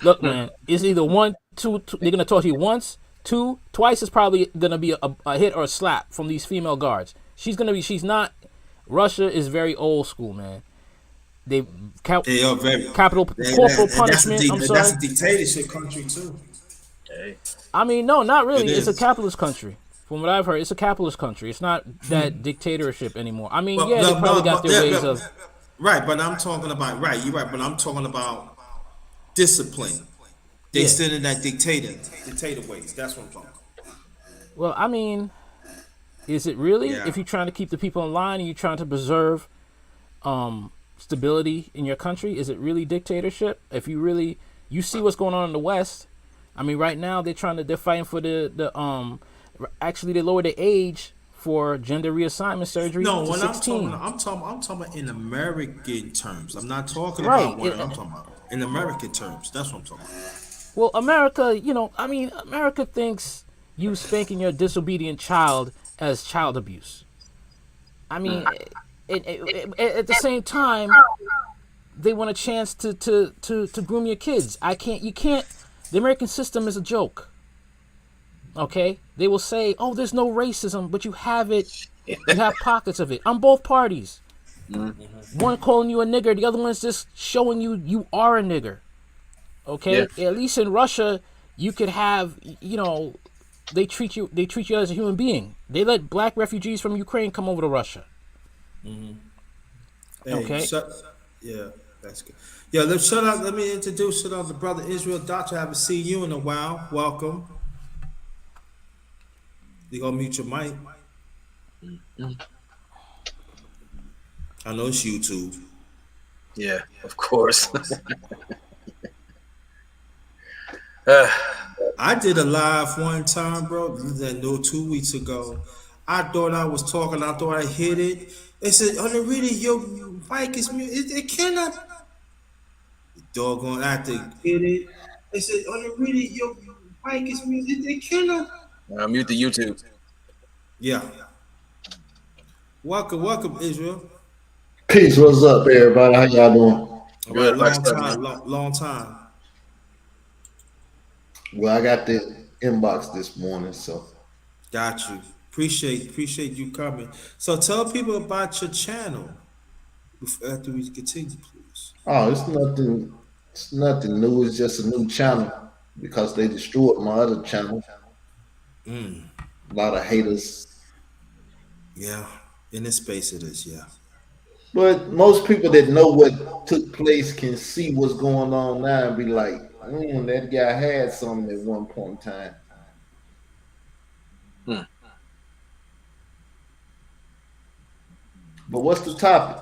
look, man, it's either one, two. They're gonna talk to you once, two, twice. Is probably gonna be a hit or a slap from these female guards. She's gonna be. She's not. Russia is very old school, man. They are very capital corporal punishment. I'm sorry. That's a dictatorship country too. Hey. I mean, no, not really. It It's a is. capitalist country. From what I've heard, it's a capitalist country. It's not that dictatorship anymore. I mean, But- yeah, no, they probably no, got but- their yeah, ways yeah, of. Right, but I'm talking about you're right, but I'm talking about discipline. They Yeah. still in that dictator ways. That's what I'm talking about. Well, I mean, is it really? Yeah. If you're trying to keep the people in line and you're trying to preserve stability in your country, is it really dictatorship? If you see what's going on in the West. I mean, right now they're fighting for actually they lowered the age for gender reassignment surgery No, to when 16. I'm talking about in American terms. I'm not talking Right, about what yeah. I'm talking about in American terms. That's what I'm talking about. Well, America, America thinks you spanking your disobedient child as child abuse. I mean, at the same time, they want a chance to groom your kids. You can't. The American system is a joke. Okay, they will say, "Oh, there's no racism," but you have it. You have pockets of it on both parties. One calling you a nigger, the other one's just showing you are a nigger. Okay, at least in Russia, you could have, they treat you as a human being. They let black refugees from Ukraine come over to Russia. Hey, Okay. Yeah, that's good. Yeah, let me introduce the brother Israel Doctor. I haven't seen you in a while. Welcome. You gonna mute your mic? I know it's YouTube. Yeah, of course. I did a live one time, bro. 2 weeks ago. I thought I was talking. I thought I hit it. They said, "On the radio, your mic is muted. It cannot." The doggone actor hit it. They said, "On the radio, your mic is muted. It cannot." Mute the YouTube. Yeah. Welcome, Israel. Peace, what's up, everybody? How y'all doing? Good, Long like time, long time. Well, I got the inbox this morning, so Got you. Appreciate you coming. So tell people about your channel after we continue, please. it's nothing new. It's just a new channel because they destroyed my other channel. A lot of haters, Yeah, in this space it is. Yeah. but most people that know what took place can see what's going on now and be like, that guy had something at one point in time. But what's the topic?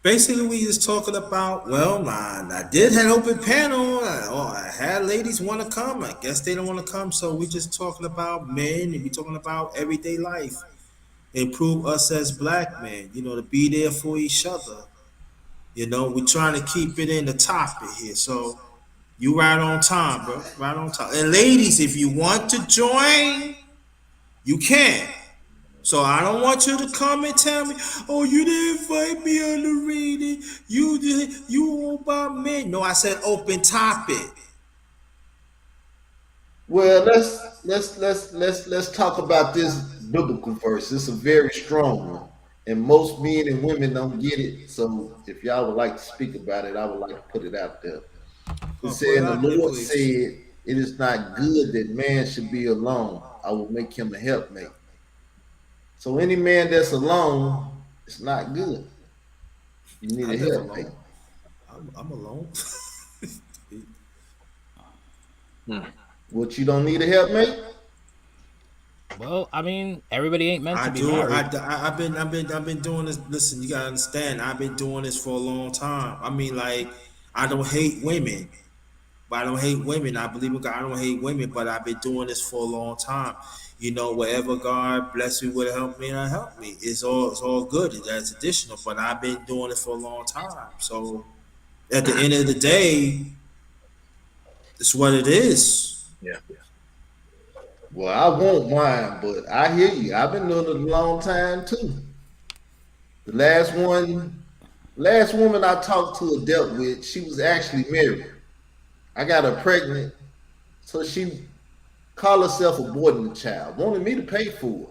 Basically, we just talking about. Well, I did have an open panel. I had ladies want to come. I guess they don't want to come, so we just talking about men and we talking about everyday life. Improve us as black men. To be there for each other. We're trying to keep it in the topic here. So you right on time, bro. Right on time. And ladies, if you want to join, you can. So I don't want you to come and tell me, "Oh, you didn't invite me on the reading. You all about men." No, I said open topic. Well, let's talk about this biblical verse. It's a very strong one, and most men and women don't get it. So, if y'all would like to speak about it, I would like to put it out there. It said, "The Lord said, it is not good that man should be alone. I will make him a helpmate." So, any man that's alone, it's not good. You need I a live helpmate. alone. I'm alone. What, you don't need a helpmate? Well, I mean, everybody ain't meant I to be do. married. I've been doing this. Listen, you gotta understand. I've been doing this for a long time. I mean, like, I don't hate women. But I don't hate women. I believe in God. I don't hate women, but I've been doing this for a long time. Whatever God bless me with, help me and help me. It's all good. That's additional. But I've been doing it for a long time. So at the end of the day, it's what it is. Yeah. Well, I won't mind, but I hear you. I've been doing it a long time too. The last woman I talked to or dealt with, she was actually married. I got her pregnant, so she called herself aborting the child, wanted me to pay for it.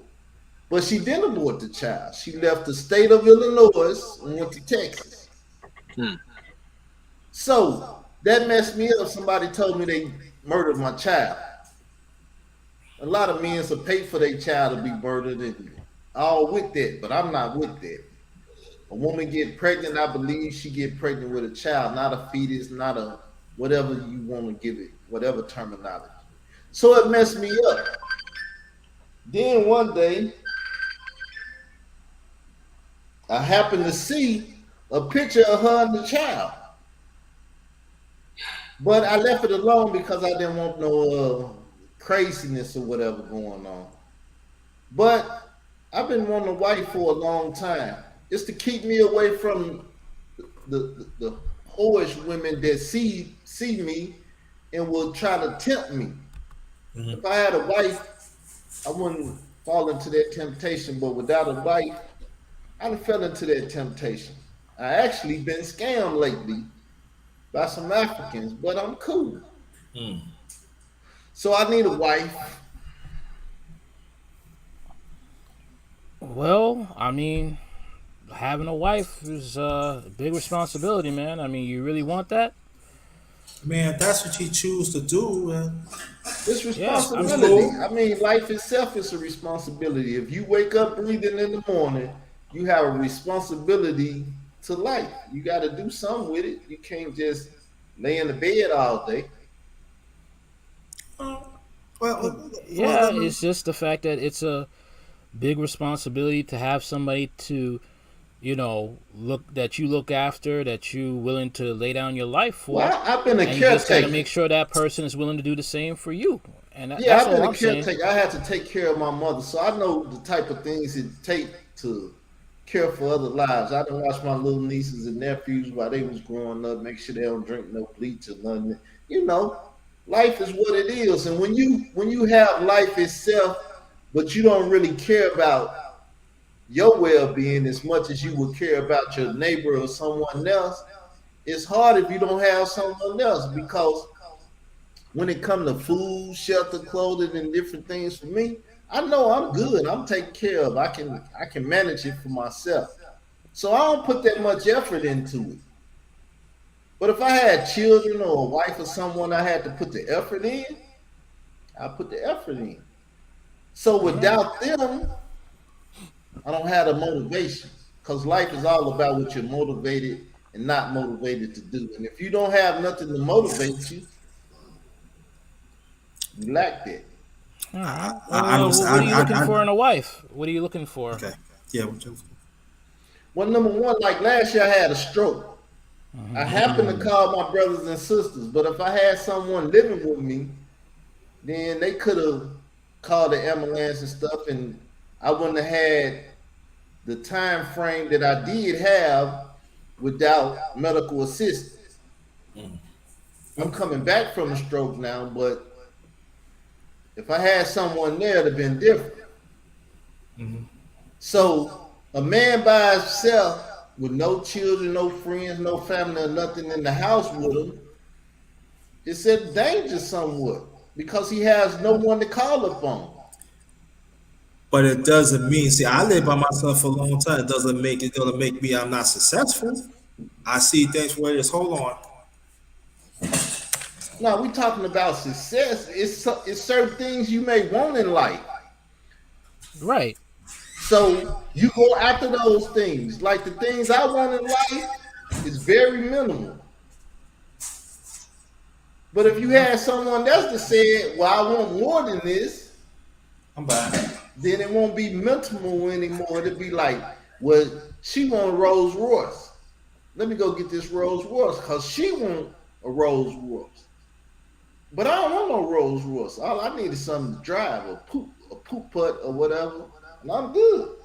But she didn't abort the child. She left the state of Illinois and went to Texas. So that messed me up. Somebody told me they murdered my child. A lot of men will pay for their child to be murdered and all with that, but I'm not with that. A woman get pregnant, I believe she get pregnant with a child, not a fetus, not a whatever you want to give it, whatever terminology. So it messed me up. Then one day, I happened to see a picture of her and the child. But I left it alone because I didn't want no craziness or whatever going on. But I've been wanting a wife for a long time. It's to keep me away from the whorish women that see me and will try to tempt me. If I had a wife, I wouldn't fall into that temptation. But without a wife, I done fell into that temptation. I actually been scammed lately by some Africans, but I'm cool. So I need a wife. Well, I mean, having a wife is a big responsibility, man. I mean, you really want that? Man, that's what you choose to do, man. It's responsibility. I mean, life itself is a responsibility. If you wake up breathing in the morning, you have a responsibility to life. You got to do something with it. You can't just lay in the bed all day. It's just the fact that it's a big responsibility to have somebody to, look after, that you willing to lay down your life for. Well, I've been a and you just caretaker. got to make sure that person is willing to do the same for you. And I've that's been all a I'm saying. caretaker. I had to take care of my mother, so I know the type of things it take to care for other lives. I done watch my little nieces and nephews while they was growing up, make sure they don't drink no bleach or nothing. Life is what it is. And when you have life itself, but you don't really care about your well-being as much as you would care about your neighbor or someone else, it's hard if you don't have someone else, because when it comes to food, shelter, clothing, and different things for me, I know I'm good. I'm taken care of. I can manage it for myself. So I don't put that much effort into it. But if I had children or a wife or someone I had to put the effort in, I put the effort in. So without them, I don't have the motivation, because life is all about what you're motivated and not motivated to do. And if you don't have nothing to motivate you, you lack that. All right. What are you looking for in a wife? What are you looking for? Okay. Yeah. What you looking for? Well, number one, like last year I had a stroke. I happened to call my brothers and sisters, but if I had someone living with me, then they could have called the ambulance and stuff, and I wouldn't have had the time frame that I did have without medical assistance. I'm coming back from a stroke now, but if I had someone there, it'd have been different. So a man by himself with no children, no friends, no family, or nothing in the house with him, it's in danger somewhat, because he has no one to call upon. But it doesn't mean. See, I lived by myself for a long time. It doesn't make it. Doesn't make me. I'm not successful. I see things where it is. Hold on. Now we talking about success. It's certain things you may want in life. Right. So you go after those things. Like the things I want in life is very minimal. But if you had someone else that said, well, I want more than this, I'm back. then it won't be minimal anymore. It'll be like, well, she want a Rolls Royce. Let me go get this Rolls Royce because she want a Rolls Royce. But I don't want no Rolls Royce. All I need is something to drive, a poop putt or whatever, and I'm good.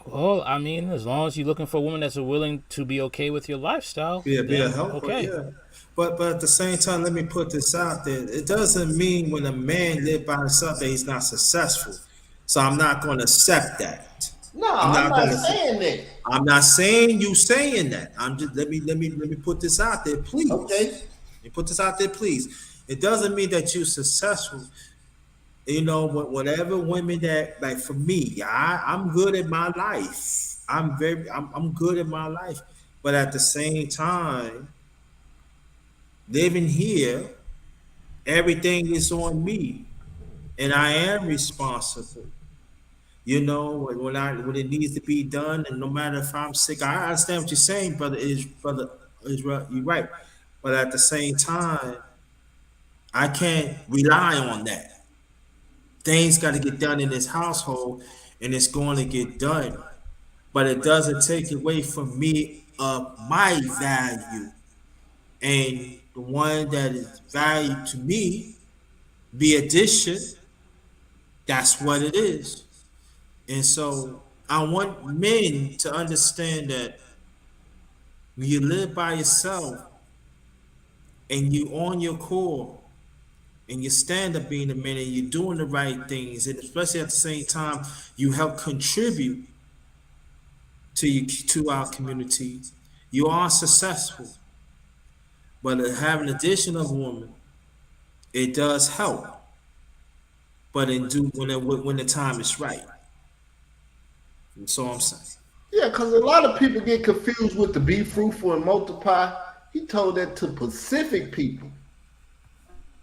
Well, I mean, as long as you're looking for a woman that's willing to be okay with your lifestyle, Be a then helper, okay. yeah. But at the same time, let me put this out there. It doesn't mean when a man live by himself that he's not successful. So I'm not going to accept that. No, I'm I'm not not going to. saying that. I'm not saying you saying that. I'm just let me put this out there, please. Okay. Let me put this out there, please. It doesn't mean that you're successful. You know, whatever women that like for me, I'm good at my life. I'm good at my life. But at the same time, living here, everything is on me, and I am responsible. You know, when it needs to be done, and no matter if I'm sick, I understand what you're saying, brother Israel, you're right. But at the same time, I can't rely on that. Things got to get done in this household, and it's going to get done. But it doesn't take away from me of my value, and the one that is valued to me, be addition. That's what it is. And so I want men to understand that when you live by yourself and you on your core and you stand up being a man and you're doing the right things, and especially at the same time you help contribute to our community, you are successful. But having addition of a woman, it does help. But when the time is right. That's all I'm saying. Yeah, because a lot of people get confused with the be fruitful and multiply. He told that to Pacific people.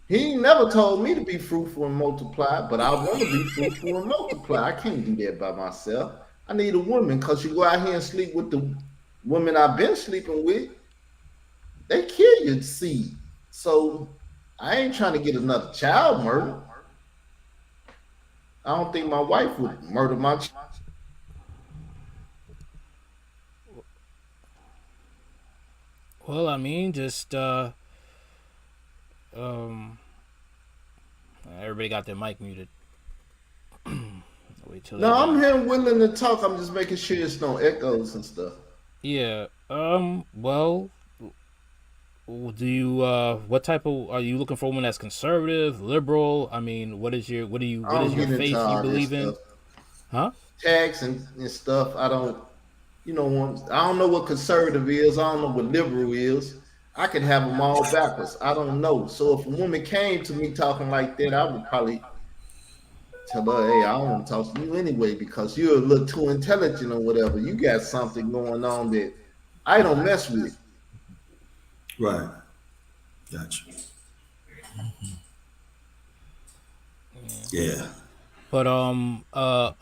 He ain't never told me to be fruitful and multiply, but I want to be fruitful and multiply. I can't do that by myself. I need a woman, because you go out here and sleep with the women I've been sleeping with, they kill your seed. So I ain't trying to get another child murdered. I don't think my wife would murder my child. Well, I mean, just everybody got their mic muted. Wait till No, I'm here willing to talk. I'm just making sure it's no echoes and stuff. Yeah. Well, do you what type of are you looking for? A woman that's conservative, liberal? I mean, what is your faith you believe in? Huh? Tax and stuff. I don't know what conservative is. I don't know what liberal is. I could have them all backwards. I don't know. So if a woman came to me talking like that, I would probably tell her, hey, I don't want to talk to you anyway because you're a little too intelligent or whatever. You got something going on that I don't mess with. Right. Gotcha. Yeah. But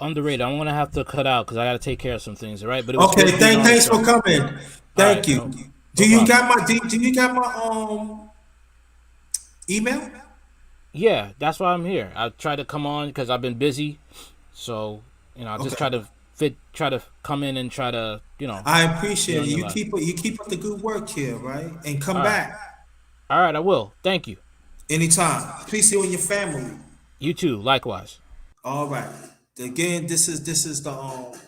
underrated. I'm gonna have to cut out because I gotta take care of some things. All right. But okay. Thanks for coming. Thank you. Do you got my email? Yeah, that's why I'm here. I try to come on because I've been busy, so I just try to come in and try to I appreciate it. You keep up the good work here, right? And come back. All right, I will. Thank you. Anytime. Please you and your family. You too. Likewise. All right. Again, this is the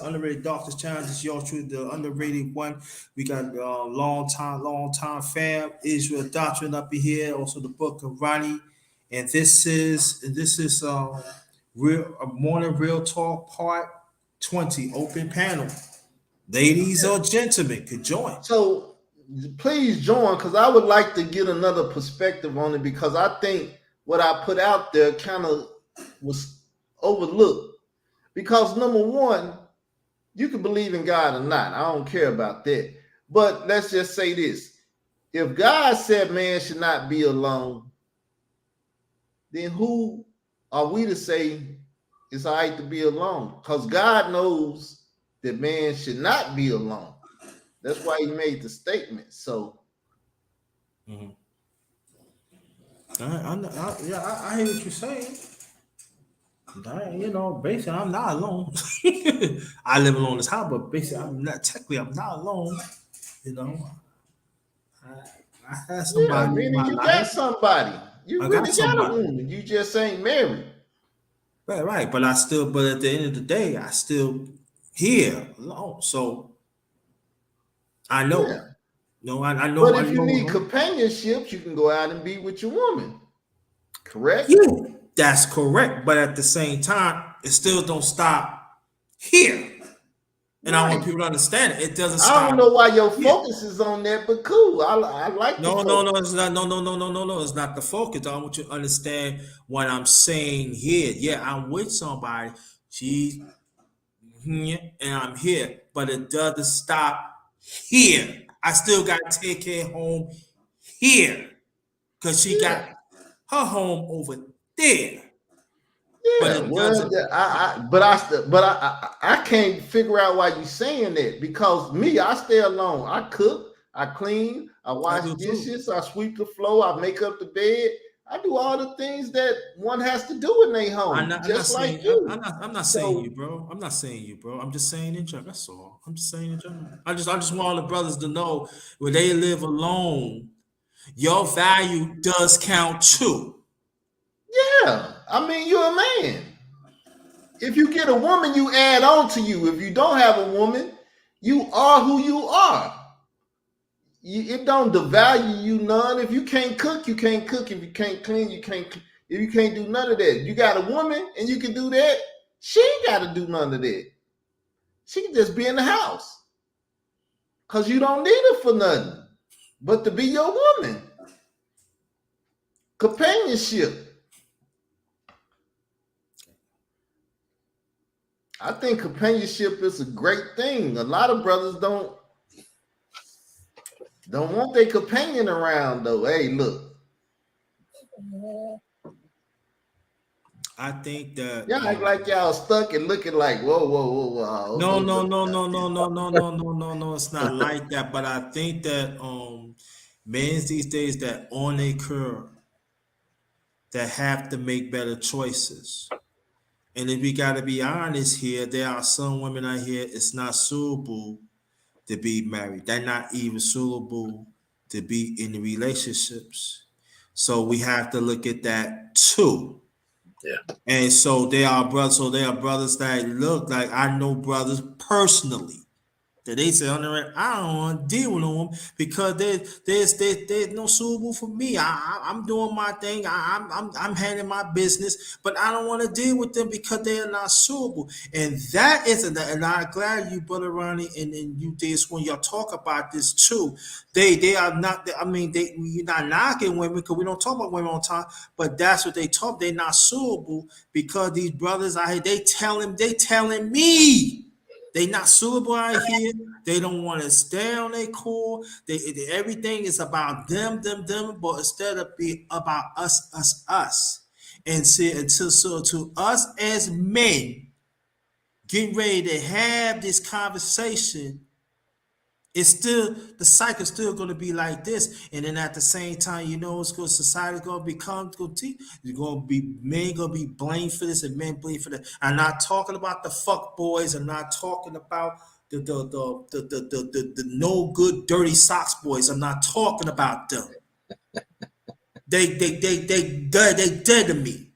underrated Doctors Challenge. This is yours truly, the underrated one. We got long time fam, Israel Doctrine up in here. Also the book of Ronnie, and this is morning real talk part 20 open panel. Ladies or gentlemen could join. So please join because I would like to get another perspective on it because I think what I put out there kind of was overlooked. Because number one, you can believe in God or not. I don't care about that. But let's just say this. If God said man should not be alone, then who are we to say it's all right to be alone? Because God knows that man should not be alone. That's why he made the statement. So I hear what you're saying. Basically, I'm not alone. I live alone in this house, but basically, I'm not alone. I had Yeah, somebody in meaning my you got life. somebody. You I really got got a somebody. woman. You just ain't married. Right. But at the end of the day, I still here alone. So I know. Yeah. No, I know. But I if you need know. companionship, you can go out and be with your woman. Correct? Yeah, that's correct. But at the same time, it still don't stop here. And I want Right. people to understand it. It doesn't I don't stop know why your here. focus is on that, but cool. I like the No, focus. it's not. No. It's not the focus. I want you to understand what I'm saying here. Yeah, I'm with somebody. She's here and I'm here, but it doesn't stop here. I still got to take her home here because she got Yeah. her home over there. But Yeah, it well, doesn't. I can't figure out why you saying that because me, I stay alone. I cook, I clean, I I wash do too. dishes, I sweep the floor, I make up the bed. I do all the things that one has to do in their home, I'm not just like saying. you. I'm not saying you, So bro. I'm not saying you, bro. I'm just saying in general. That's all. I'm just saying in general. I just want all the brothers to know when they live alone, your value does count too. yeah, I mean, you're a man. If you get a woman, you add on to you. If you don't have a woman, you are who you are. It don't devalue you none. If you can't cook, you can't cook. If you can't clean, you can't. If you can't do none of that, you got a woman and you can do that. She ain't got to do none of that. She can just be in the house because you don't need her for nothing but to be your woman. Companionship. I think companionship is a great thing. A lot of brothers don't want their companion around though. Hey, look. I think that Y'all act like y'all stuck and looking like whoa. no, Okay, no. It's not like that. But I think that men these days that on a curve that have to make better choices. And if we got to be honest here, there are some women out here. It's not suitable to be married. They're not even suitable to be in relationships. So we have to look at that too. Yeah. And so they are brothers. So they are brothers that look like I know brothers personally that they say on the right, I don't want to deal with them because there's no suitable for me. I'm doing my thing. I'm handling my business, but I don't want to deal with them because they are not suitable. And that isn't that. And I'm glad you, brother Ronnie, and you this when y'all talk about this too. They are not. I mean, you're not knocking women because we don't talk about women all the time. But that's what they talk. They're not suitable because these brothers out here. They telling me. They not suitable out here. They don't want to stay on their core. Everything is about them. But instead of be about us. And see, so to us as men, getting ready to have this conversation, it's still the cycle's still going to be like this, and then at the same time, you know, it's going society's going to become you're going to be men going to be blamed for this and men blamed for that. I'm not talking about the fuck boys. I'm not talking about the no good dirty socks boys. I'm not talking about them. They dead to me.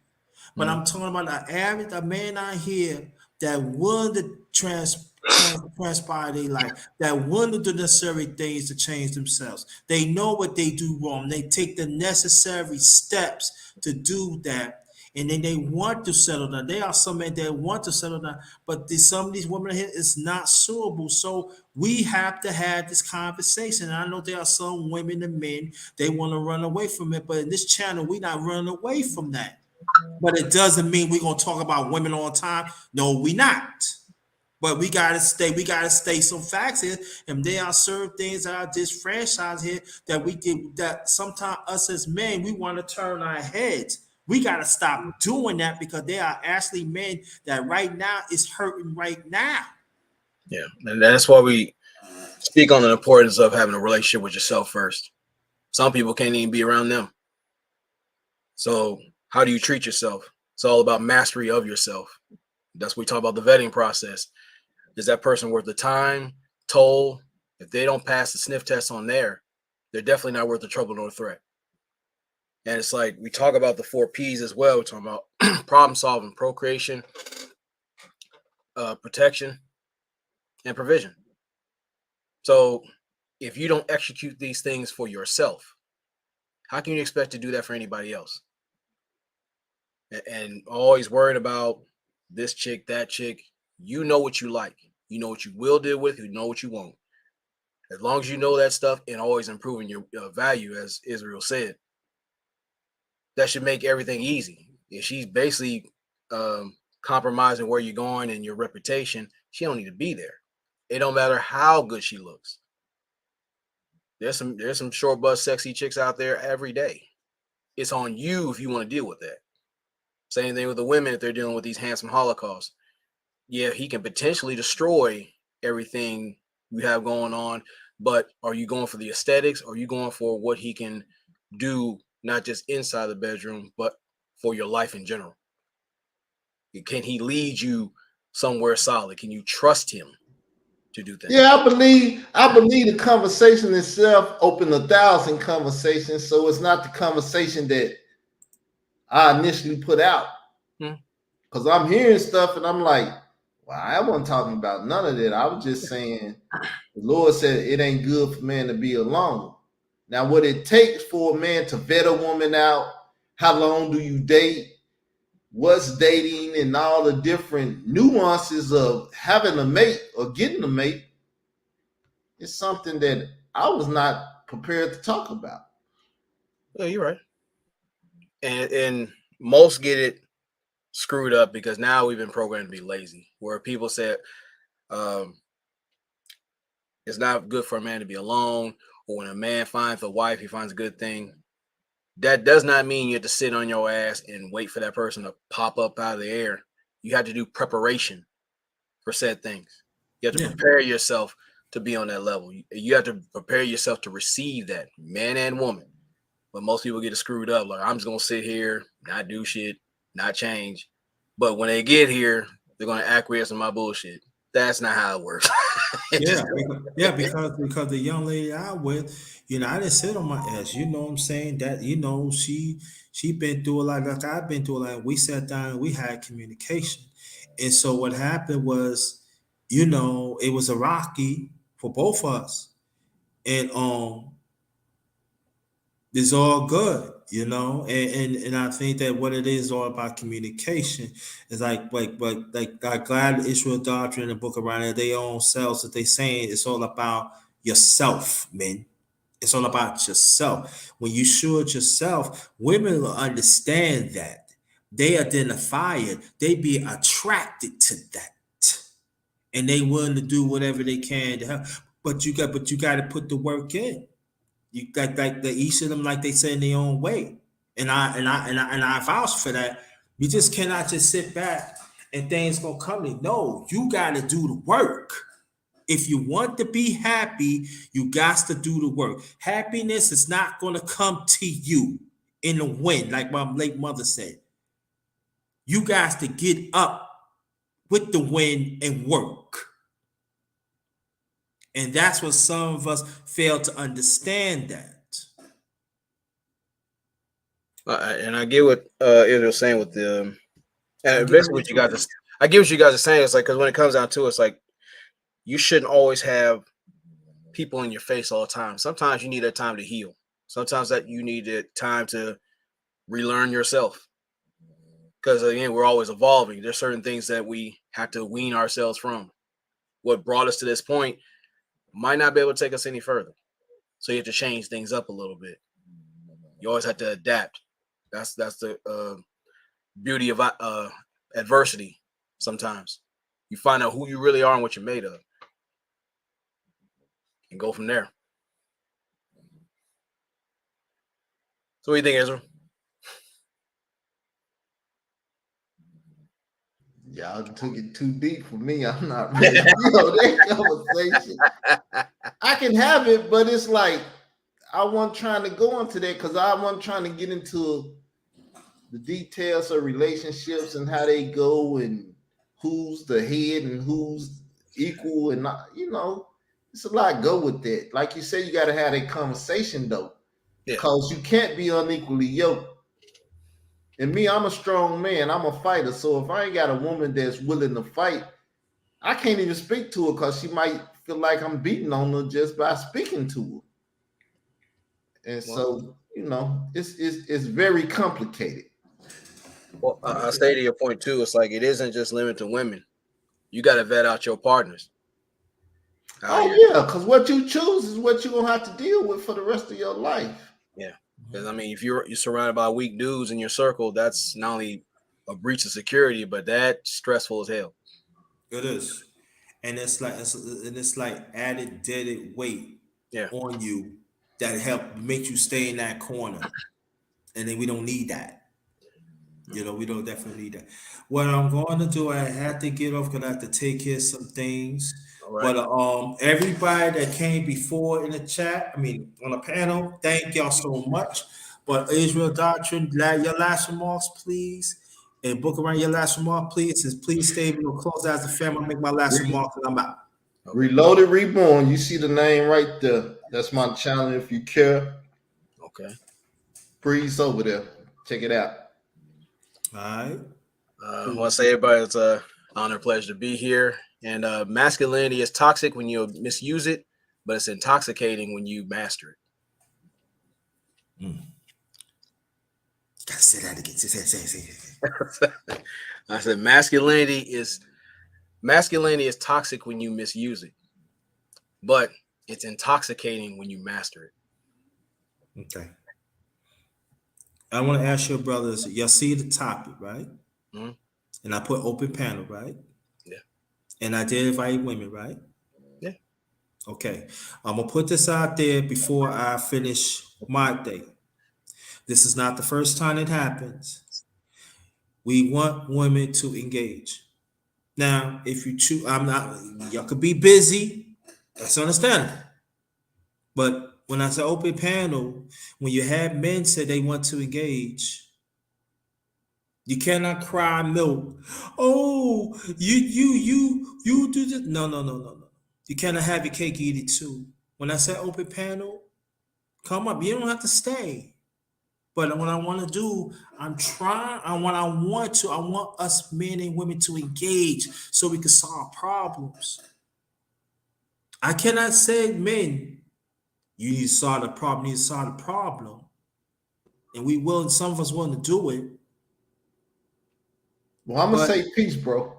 But I'm talking about a man out here that willing to transpire their life, that willing to do necessary things to change themselves. They know what they do wrong. They take the necessary steps to do that. And then they want to settle down. There are some men that want to settle down, but some of these women here is not suitable. So we have to have this conversation. And I know there are some women and men, they want to run away from it. But in this channel, we're not running away from that. But it doesn't mean we're gonna talk about women all the time. No, we not. But we gotta stay some facts here. And there are certain things that are disfranchised here that we get that sometimes us as men we want to turn our heads. We gotta stop doing that because there are actually men that right now is hurting right now. Yeah, and that's why we speak on the importance of having a relationship with yourself first. Some people can't even be around them. So how do you treat yourself? It's all about mastery of yourself. That's what we talk about the vetting process. Is that person worth the time, toll? If they don't pass the sniff test on there, they're definitely not worth the trouble nor threat. And it's like we talk about the 4 P's as well. We're talking about problem solving, procreation, protection, and provision. So if you don't execute these things for yourself, how can you expect to do that for anybody else? And always worried about this chick, that chick. You know what you like. You know what you will deal with. You know what you won't. As long as you know that stuff and always improving your value, as Israel said, that should make everything easy. If she's basically compromising where you're going and your reputation, she don't need to be there. It don't matter how good she looks. There's some short bust sexy chicks out there every day. It's on you if you want to deal with that. Same thing with the women if they're dealing with these handsome holocausts. Yeah, he can potentially destroy everything you have going on, but are you going for the aesthetics? Or are you going for what he can do, not just inside the bedroom, but for your life in general? Can he lead you somewhere solid? Can you trust him to do things? Yeah, I believe the conversation itself opened 1,000 conversations, so it's not the conversation that I initially put out. Because I'm hearing stuff and I'm like, well, I wasn't talking about none of that. I was just saying the Lord said it ain't good for man to be alone. Now, what it takes for a man to vet a woman out, how long do you date, what's dating, and all the different nuances of having a mate or getting a mate, is something that I was not prepared to talk about. Yeah, you're right. And most get it screwed up because now we've been programmed to be lazy, where people said it's not good for a man to be alone, or when a man finds a wife, he finds a good thing. That does not mean you have to sit on your ass and wait for that person to pop up out of the air. You have to do preparation for said things. You have to prepare yourself to be on that level. You have to prepare yourself to receive that, man and woman. But most people get it screwed up. Like, I'm just going to sit here, not do shit, not change. But when they get here, they're going to acquiesce in my bullshit. That's not how it works. Because the young lady I with, I didn't sit on my ass. You know what I'm saying? That, she been through a lot. Like I've been through a lot. We sat down and we had communication. And so what happened was, it was a rocky for both of us. And it's all good, and I think that what it is all about communication is like glad Israel doctrine in the book around it, their own selves that they saying it's all about yourself, man. It's all about yourself. When you sure yourself, women will understand that. They identify it, they be attracted to that. And they willing to do whatever they can to help. But you got to put the work in. You like the each of them, like they say in their own way, and I vouch for that. You just cannot just sit back and things gonna come to you. No, you got to do the work. If you want to be happy, you got to do the work. Happiness is not gonna come to you in the wind, like my late mother said. You got to get up with the wind and work. And that's what some of us fail to understand that. And I get what Israel's saying with the, and basically what you guys, I get what you guys are saying. It's like, because when it comes down to it, it's like, you shouldn't always have people in your face all the time. Sometimes you need that time to heal. Sometimes that you need that time to relearn yourself. Because again, we're always evolving. There's certain things that we have to wean ourselves from. What brought us to this point might not be able to take us any further. So you have to change things up a little bit. You always have to adapt. That's the beauty of adversity. Sometimes you find out who you really are and what you're made of, and go from there. So what do you think, Ezra? Y'all took it too deep for me. I'm not ready to that conversation. I can have it, but it's like I wasn't trying to go into that because I wasn't trying to get into the details of relationships and how they go and who's the head and who's equal and not, It's a lot go with that. Like you said, you got to have that conversation though, Yeah. because you can't be unequally yoked. And me, I'm a strong man. I'm a fighter. So if I ain't got a woman that's willing to fight, I can't even speak to her because she might feel like I'm beating on her just by speaking to her. And so, it's very complicated. Well, I say to your point too. It's like it isn't just limited to women. You got to vet out your partners. Yeah, because what you choose is what you're gonna have to deal with for the rest of your life. Yeah, because I mean, if you're surrounded by weak dudes in your circle, that's not only a breach of security, but that's stressful as hell. It is, and it's like added dead weight on you that help make you stay in that corner, and then we don't need that. We don't definitely need that. What I'm going to do, I have to get off because I have to take care of some things. Right. But everybody that came before in the chat, I mean on the panel, thank y'all so much. But Israel Doctrine, your last remarks, please. And Book Around, your last remark, please. Says please stay. We'll close out as a family. I'll make my last remark and I'm out. Reloaded Reborn. You see the name right there. That's my channel if you care. Okay. Breeze over there. Check it out. All right. I want to say, everybody, it's an honor, pleasure to be here. And masculinity is toxic when you misuse it, but it's intoxicating when you master it. Gotta say that again. Say it. I said masculinity is toxic when you misuse it, but it's intoxicating when you master it. Okay. I want to ask your brothers, y'all see the topic, right? Mm-hmm. And I put open panel, right? Yeah. And I did invite women, right? Yeah. Okay. I'm going to put this out there before I finish my day. This is not the first time it happens. We want women to engage. Now, if you choose, y'all could be busy. That's understandable. But when I say open panel, when you have men say they want to engage, you cannot cry milk. Oh, you do this. No. You cannot have your cake, eat it too. When I say open panel, come up. You don't have to stay. But what I want to do, I want us men and women to engage so we can solve problems. I cannot say, men, you need to solve the problem, and we will. Some of us willing to do it. Well, I'm gonna say peace, bro.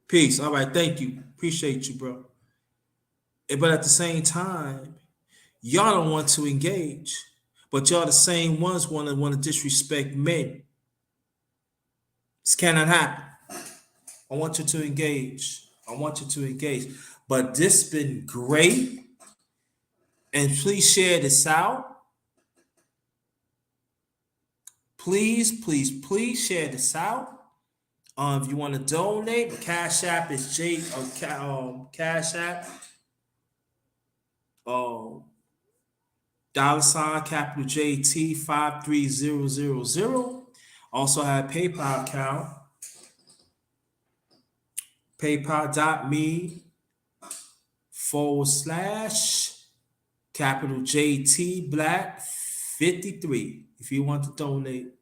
Peace. All right, thank you. Appreciate you, bro. But at the same time, y'all don't want to engage, but y'all the same ones want to disrespect men. This cannot happen. I want you to engage. But this been great. And please share this out. Please share this out. If you want to donate, the Cash App is Cash App. $ capital JT 53000. Also have PayPal account. PayPal.me / capital JT Black 53. If you want to donate,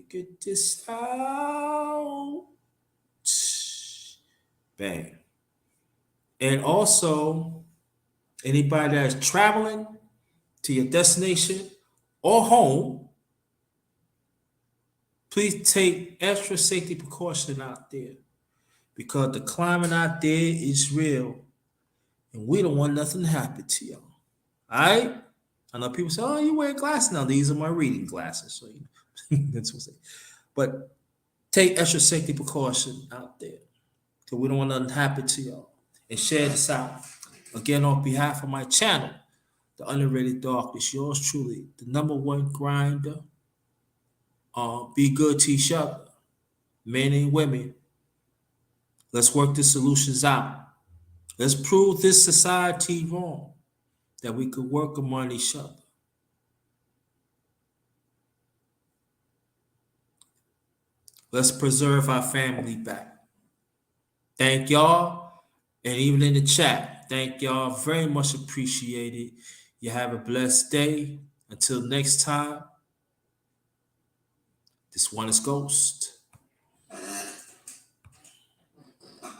get this out. Bang. And also, anybody that's traveling to your destination or home, please take extra safety precaution out there because the climate out there is real. And we don't want nothing to happen to y'all. All right? I know people say, oh, you wear glasses now. These are my reading glasses. So that's what I say. But take extra safety precaution out there. Because we don't want nothing to happen to y'all. And share this out. Again, on behalf of my channel, The Underrated Darkness, yours truly, the #1 grinder. Be good to each other. Men and women. Let's work the solutions out. Let's prove this society wrong, that we could work among each other. Let's preserve our family back. Thank y'all. and even in the chat. Thank y'all very much appreciated. You have a blessed day. Until next time, this one is Ghost.